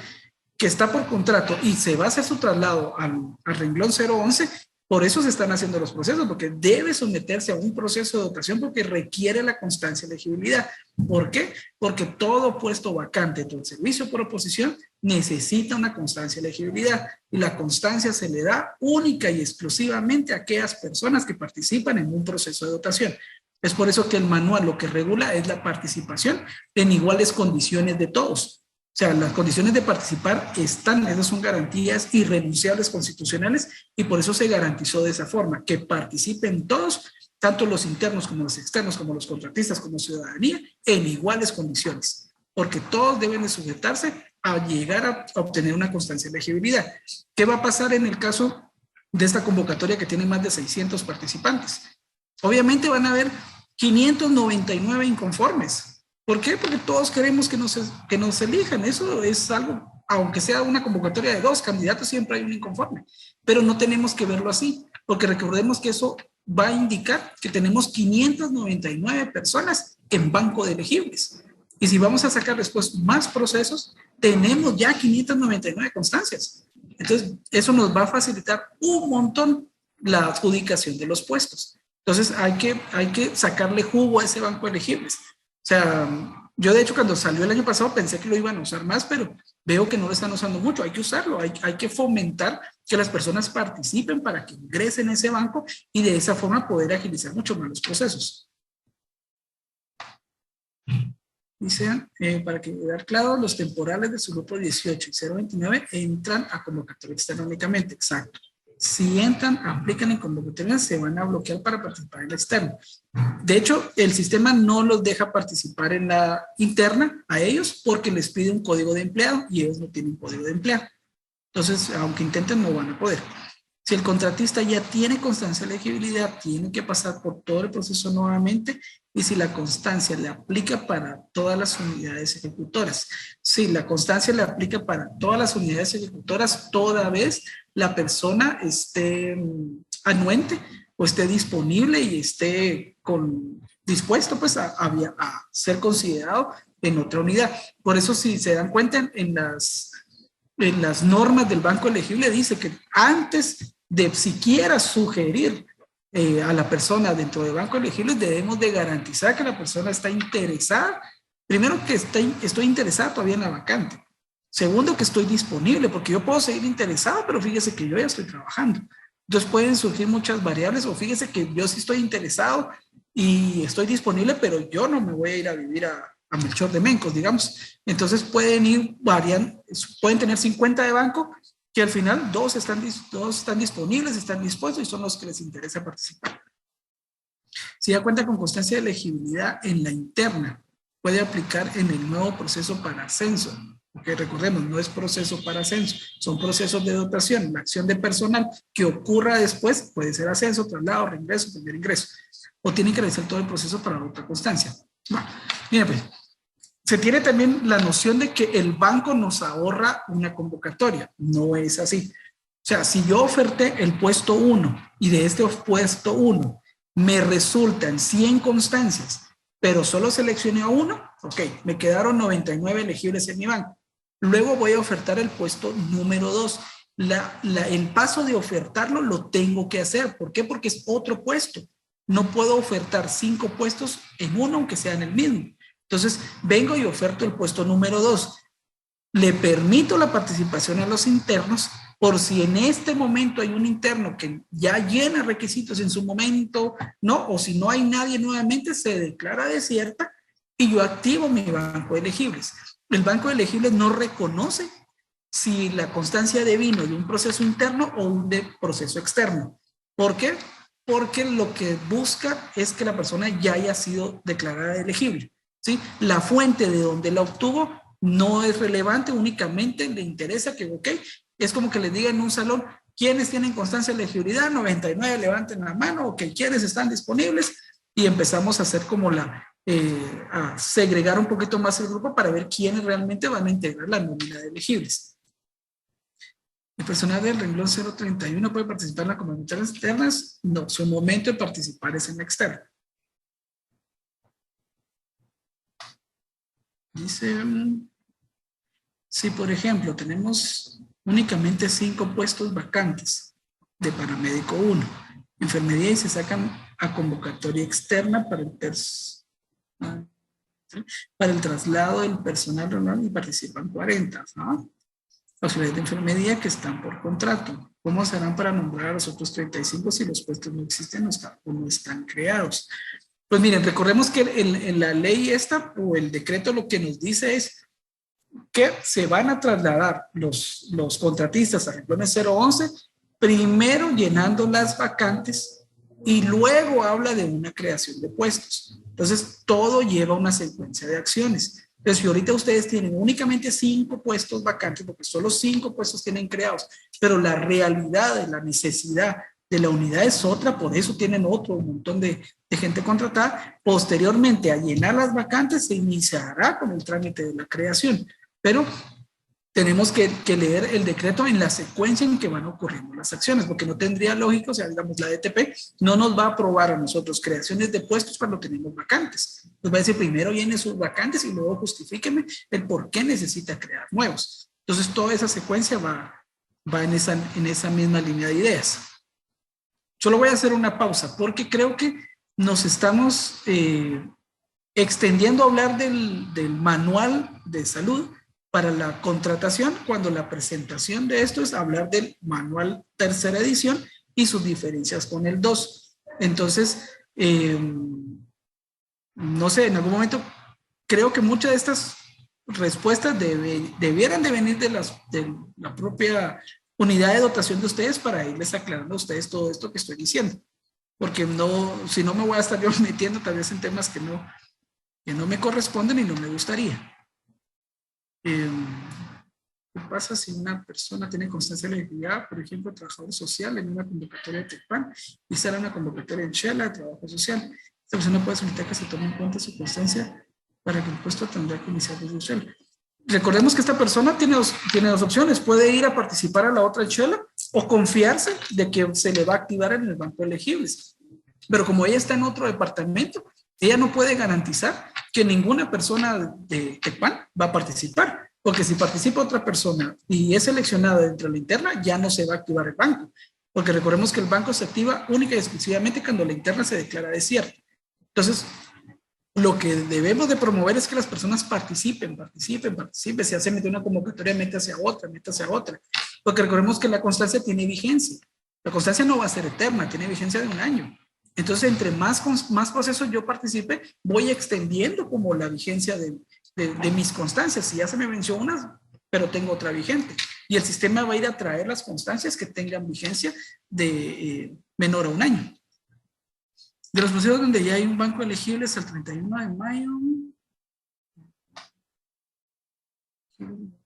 que está por contrato y se va a hacer su traslado al renglón 011, por eso se están haciendo los procesos, porque debe someterse a un proceso de dotación porque requiere la constancia de elegibilidad. ¿Por qué? Porque todo puesto vacante dentro del servicio por oposición necesita una constancia de elegibilidad y la constancia se le da única y exclusivamente a aquellas personas que participan en un proceso de dotación. Es por eso que el manual lo que regula es la participación en iguales condiciones de todos. O sea, las condiciones de participar están, esas son garantías irrenunciables constitucionales y por eso se garantizó de esa forma, que participen todos, tanto los internos como los externos, como los contratistas, como ciudadanía, en iguales condiciones, porque todos deben de sujetarse a llegar a obtener una constancia de elegibilidad. ¿Qué va a pasar en el caso de esta convocatoria que tiene más de 600 participantes? Obviamente van a haber 599 inconformes. ¿Por qué? Porque todos queremos que nos elijan. Eso es algo, aunque sea una convocatoria de 2 candidatos, siempre hay un inconforme. Pero no tenemos que verlo así, porque recordemos que eso va a indicar que tenemos 599 personas en banco de elegibles. Y si vamos a sacar después más procesos, tenemos ya 599 constancias. Entonces, eso nos va a facilitar un montón la adjudicación de los puestos. Entonces, hay que sacarle jugo a ese banco de elegibles. O sea, yo de hecho cuando salió el año pasado pensé que lo iban a usar más, pero veo que no lo están usando mucho. Hay que usarlo, hay que fomentar que las personas participen para que ingresen a ese banco y de esa forma poder agilizar mucho más los procesos. Dice, para quedar claro, los temporales de su grupo 18 y 029 entran a convocatoria externa únicamente. Exacto. Si entran, aplican en convocatoria, se van a bloquear para participar en la externa. De hecho, el sistema no los deja participar en la interna a ellos porque les pide un código de empleado y ellos no tienen código de empleado. Entonces, aunque intenten, no van a poder. Si el contratista ya tiene constancia de elegibilidad, tiene que pasar por todo el proceso nuevamente, y si la constancia le aplica para todas las unidades ejecutoras. Si la constancia le aplica para todas las unidades ejecutoras, toda vez la persona esté anuente o esté disponible y esté dispuesto pues a ser considerado en otra unidad. Por eso, si se dan cuenta, en las normas del banco elegible dice que antes de siquiera sugerir a la persona dentro del banco elegible, debemos de garantizar que la persona está interesada. Primero, que estoy interesada todavía en la vacante. Segundo, que estoy disponible, porque yo puedo seguir interesado, pero fíjese que yo ya estoy trabajando. Entonces pueden surgir muchas variables, o fíjese que yo sí estoy interesado y estoy disponible, pero yo no me voy a ir a vivir a Melchor de Mencos, digamos. Entonces pueden ir variando, pueden tener 50 de banco, que al final dos están disponibles, están dispuestos y son los que les interesa participar. Si ya cuenta con constancia de elegibilidad en la interna, puede aplicar en el nuevo proceso para ascenso, porque recordemos, no es proceso para ascenso, son procesos de dotación. La acción de personal que ocurra después puede ser ascenso, traslado, reingreso, primer ingreso, o tienen que realizar todo el proceso para la otra constancia. Bueno, miren pues, se tiene también la noción de que el banco nos ahorra una convocatoria. No es así. O sea, si yo oferté el puesto 1 y de este puesto 1 me resultan 100 constancias, pero solo seleccioné a uno, ok, me quedaron 99 elegibles en mi banco. Luego voy a ofertar el puesto número 2. El paso de ofertarlo lo tengo que hacer. ¿Por qué? Porque es otro puesto. No puedo ofertar 5 puestos en uno, aunque sean el mismo. Entonces, vengo y oferto el puesto número 2. Le permito la participación a los internos, por si en este momento hay un interno que ya llena requisitos en su momento, ¿no? O si no hay nadie nuevamente, se declara desierta y yo activo mi banco de elegibles. El banco de elegibles no reconoce si la constancia devino de un proceso interno o un de proceso externo. ¿Por qué? Porque lo que busca es que la persona ya haya sido declarada elegible. ¿Sí? La fuente de donde la obtuvo no es relevante, únicamente le interesa que, ok, es como que les digan en un salón, ¿quiénes tienen constancia de elegibilidad? 99, levanten la mano, ok, ¿quiénes están disponibles? Y empezamos a hacer como a segregar un poquito más el grupo para ver quiénes realmente van a integrar la nómina de elegibles. ¿El personal del renglón 031 puede participar en las convocatorias externas? No, su momento de participar es en la externa. Dice, si por ejemplo tenemos únicamente 5 puestos vacantes de paramédico 1, enfermería, y se sacan a convocatoria externa para el traslado del personal normal y participan 40, ¿no? Auxiliares de enfermería que están por contrato. ¿Cómo se harán para nombrar a los otros 35 si los puestos no existen o no están creados? Pues miren, recordemos que en la ley esta o el decreto lo que nos dice es que se van a trasladar los contratistas a renglones 011, primero llenando las vacantes y luego habla de una creación de puestos. Entonces, todo lleva una secuencia de acciones. Entonces, si ahorita ustedes tienen únicamente 5 puestos vacantes, porque solo 5 puestos tienen creados, pero la realidad de la necesidad de la unidad es otra, por eso tienen otro montón de gente contratada. Posteriormente a llenar las vacantes se iniciará con el trámite de la creación, pero tenemos que leer el decreto en la secuencia en que van ocurriendo las acciones, porque no tendría lógica, o sea, digamos, la DTP no nos va a aprobar a nosotros creaciones de puestos cuando tenemos vacantes. Nos va a decir primero llene sus vacantes y luego justifíqueme el por qué necesita crear nuevos. Entonces toda esa secuencia va en esa misma línea de ideas. Solo voy a hacer una pausa porque creo que nos estamos extendiendo a hablar del manual de salud para la contratación, cuando la presentación de esto es hablar del manual tercera edición y sus diferencias con el 2. Entonces, no sé, en algún momento creo que muchas de estas respuestas debieran de venir de la propia unidad de dotación de ustedes para irles aclarando a ustedes todo esto que estoy diciendo. Porque no, si no me voy a estar yo metiendo tal vez en temas que no me corresponden y no me gustaría. ¿Qué pasa si una persona tiene constancia de elegibilidad, por ejemplo, trabajador social en una convocatoria de TECPAN y sale una convocatoria en Shela de trabajo social? Esta persona puede solicitar que se tome en cuenta su constancia para que el puesto tendrá que iniciar desde Shela. Recordemos que esta persona tiene dos opciones. Puede ir a participar a la otra Shela o confiarse de que se le va a activar en el banco de elegibles. Pero como ella está en otro departamento, ella no puede garantizar que ninguna persona de TECPAN va a participar. Porque si participa otra persona y es seleccionada dentro de la interna, ya no se va a activar el banco. Porque recordemos que el banco se activa única y exclusivamente cuando la interna se declara desierta. Entonces, lo que debemos de promover es que las personas participen. Si ya se mete una convocatoria, métase a otra. Porque recordemos que la constancia tiene vigencia. La constancia no va a ser eterna, tiene vigencia de 1 año. Entonces, entre más procesos yo participe, voy extendiendo como la vigencia de mis constancias. Si ya se me venció una, pero tengo otra vigente. Y el sistema va a ir a traer las constancias que tengan vigencia de menor a 1 año. De los procesos donde ya hay un banco elegible hasta el 31 de mayo,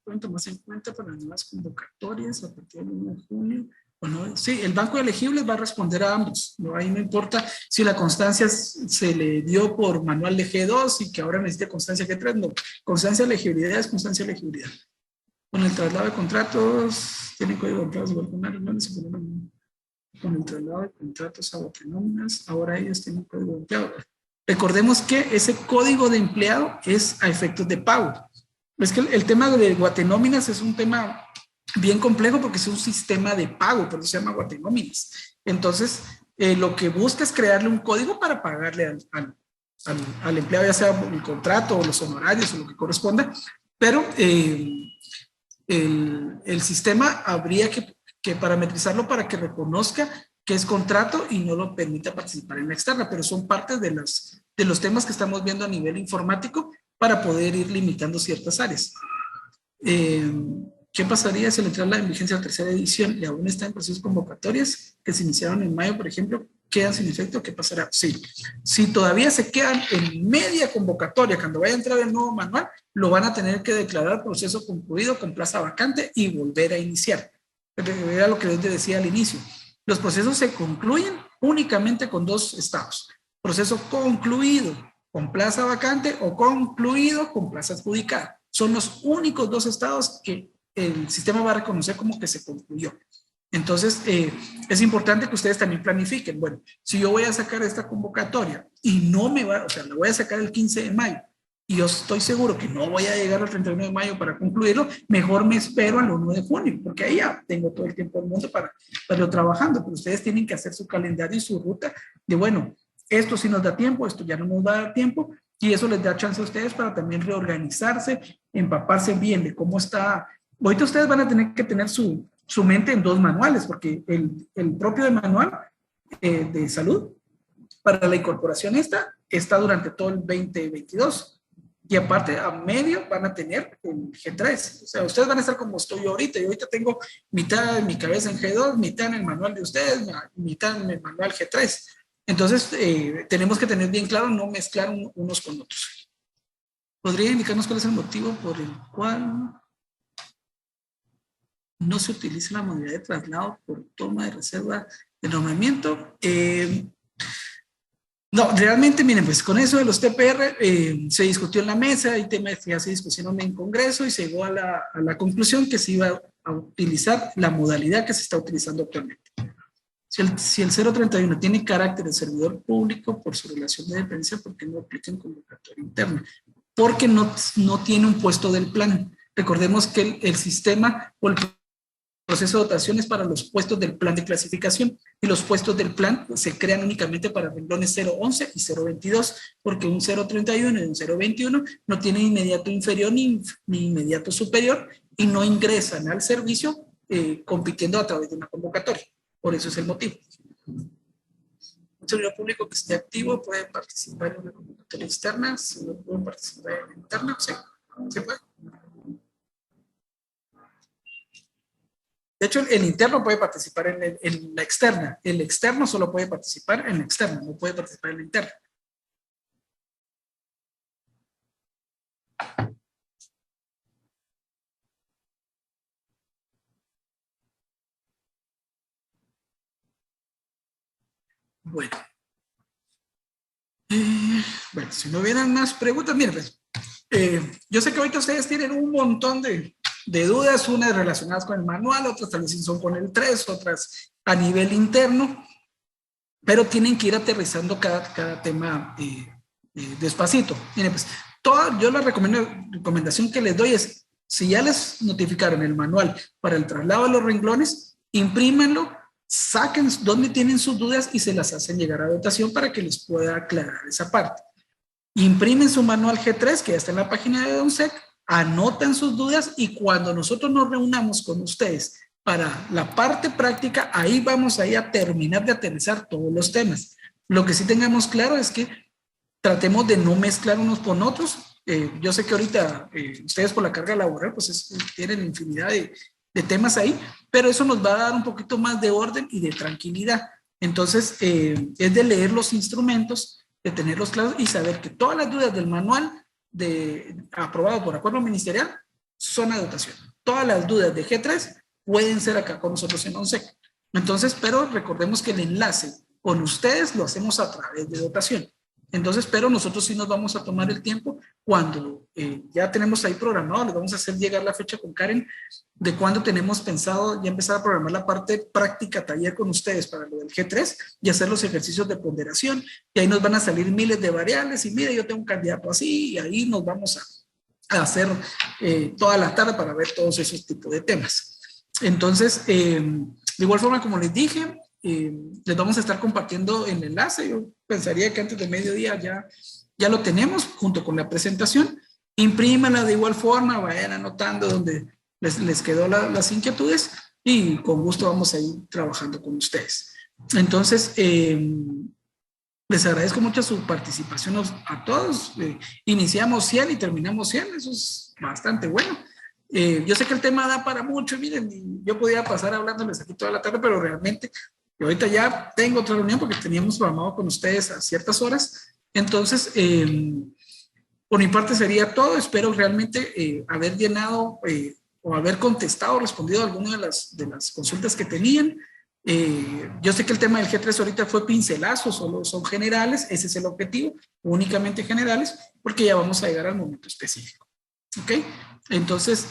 pueden tomarse en cuenta para nuevas convocatorias a partir del 1 de junio. Bueno, sí, el banco de elegibles va a responder a ambos. No, ahí no importa si la constancia se le dio por manual de G2 y que ahora necesita constancia G3. No, constancia de elegibilidad es constancia de elegibilidad. Con el traslado de contratos, tienen código de empleados igual con con el traslado de contratos a guatenóminas, ahora ellos tienen código de empleado. Recordemos que ese código de empleado es a efectos de pago. Es que el tema de guatenóminas es un tema bien complejo porque es un sistema de pago, por eso se llama guatenóminas. Entonces, lo que busca es crearle un código para pagarle al empleado, ya sea el contrato o los honorarios o lo que corresponda, pero el sistema habría que parametrizarlo para que reconozca que es contrato y no lo permita participar en la externa, pero son parte de los temas que estamos viendo a nivel informático para poder ir limitando ciertas áreas. ¿Qué pasaría si al entrar la vigencia de la tercera edición y aún está en procesos convocatorias que se iniciaron en mayo, por ejemplo, quedan sin efecto? ¿Qué pasará? Sí, si todavía se quedan en media convocatoria, cuando vaya a entrar el nuevo manual, lo van a tener que declarar proceso concluido con plaza vacante y volver a iniciar. Era lo que yo te decía al inicio. Los procesos se concluyen únicamente con 2 estados. Proceso concluido con plaza vacante o concluido con plaza adjudicada. Son los únicos 2 estados que el sistema va a reconocer como que se concluyó. Entonces, es importante que ustedes también planifiquen. Bueno, si yo voy a sacar esta convocatoria y no me va, o sea, la voy a sacar el 15 de mayo, y yo estoy seguro que no voy a llegar al 31 de mayo para concluirlo, mejor me espero al 1 de junio, porque ahí ya tengo todo el tiempo del mundo para ir trabajando, pero ustedes tienen que hacer su calendario y su ruta de, bueno, esto sí nos da tiempo, esto ya no nos va a dar tiempo, y eso les da chance a ustedes para también reorganizarse, empaparse bien de cómo está. Ahorita ustedes van a tener que tener su mente en 2 manuales, porque el propio de manual de salud para la incorporación está durante todo el 2022. Y aparte, a medio van a tener el G3. O sea, ustedes van a estar como estoy yo ahorita. Yo ahorita tengo mitad de mi cabeza en G2, mitad en el manual de ustedes, mitad en el manual G3. Entonces, tenemos que tener bien claro no mezclar unos con otros. ¿Podría indicarnos cuál es el motivo por el cual no se utiliza la modalidad de traslado por toma de reserva de nombramiento? No, realmente, miren, pues con eso de los TPR se discutió en la mesa, hay temas que ya se discutieron en Congreso y se llegó a la conclusión que se iba a utilizar la modalidad que se está utilizando actualmente. Si el 031 tiene carácter de servidor público por su relación de dependencia, ¿por qué no aplica en convocatoria interna? Porque no tiene un puesto del plan. Recordemos que el sistema o el proceso de dotación es para los puestos del plan de clasificación y los puestos del plan se crean únicamente para renglones 011 y 022 porque un 031 y un 021 no tienen inmediato inferior ni inmediato superior y no ingresan al servicio compitiendo a través de una convocatoria. Por eso es el motivo. Un servidor público que esté activo puede participar en una convocatoria. materia externa, si no pueden participar en la interna, sí, se puede. De hecho, el interno puede participar en la externa. El externo solo puede participar en la externa, no puede participar en la interna. Bueno. Bueno, si no hubieran más preguntas, miren, pues, yo sé que ahorita ustedes tienen un montón de dudas, unas relacionadas con el manual, otras tal vez son con el 3, otras a nivel interno, pero tienen que ir aterrizando cada tema despacito. Miren, pues, yo la recomendación que les doy es, si ya les notificaron el manual para el traslado de los renglones, imprímanlo, saquen dónde tienen sus dudas y se las hacen llegar a dotación para que les pueda aclarar esa parte. Imprimen su manual G3, que ya está en la página de DONSEC, anotan sus dudas y cuando nosotros nos reunamos con ustedes para la parte práctica, ahí vamos a ir a terminar de aterrizar todos los temas. Lo que sí tengamos claro es que tratemos de no mezclar unos con otros. Yo sé que ahorita ustedes por la carga laboral pues tienen infinidad de temas ahí, pero eso nos va a dar un poquito más de orden y de tranquilidad. Entonces, es de leer los instrumentos, de tenerlos claros y saber que todas las dudas del manual aprobado por acuerdo ministerial son a dotación. Todas las dudas de G3 pueden ser acá con nosotros en ONSEC. Entonces, pero recordemos que el enlace con ustedes lo hacemos a través de dotación. Entonces, pero nosotros sí nos vamos a tomar el tiempo cuando ya tenemos ahí programado, les vamos a hacer llegar la fecha con Karen de cuando tenemos pensado ya empezar a programar la parte práctica taller con ustedes para lo del G3 y hacer los ejercicios de ponderación. Y ahí nos van a salir miles de variables y mire, yo tengo un candidato así y ahí nos vamos a hacer toda la tarde para ver todos esos tipos de temas. Entonces, de igual forma, como les dije, les vamos a estar compartiendo el enlace. Yo pensaría que antes de mediodía ya lo tenemos junto con la presentación. Imprímanla de igual forma, vayan anotando donde les quedó las inquietudes y con gusto vamos a ir trabajando con ustedes. Entonces, les agradezco mucho su participación a todos. Iniciamos 100 y terminamos 100, eso es bastante bueno. Yo sé que el tema da para mucho, miren, yo podía pasar hablándoles aquí toda la tarde, pero realmente ahorita ya tengo otra reunión porque teníamos programado con ustedes a ciertas horas. Entonces, por mi parte sería todo. Espero realmente haber llenado o haber contestado, respondido a alguna de las consultas que tenían. Yo sé que el tema del G3 ahorita fue pincelazo, solo son generales, ese es el objetivo, únicamente generales, porque ya vamos a llegar al momento específico. ¿Ok? Entonces,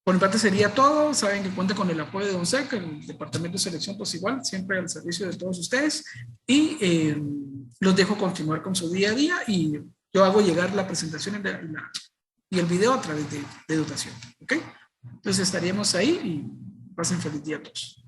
por mi parte sería todo. Saben que cuenta con el apoyo de DONSEC, el Departamento de Selección, pues igual, siempre al servicio de todos ustedes. Y los dejo continuar con su día a día y yo hago llegar la presentación y el video a través de dotación. ¿Ok? Entonces estaríamos ahí y pasen feliz día a todos.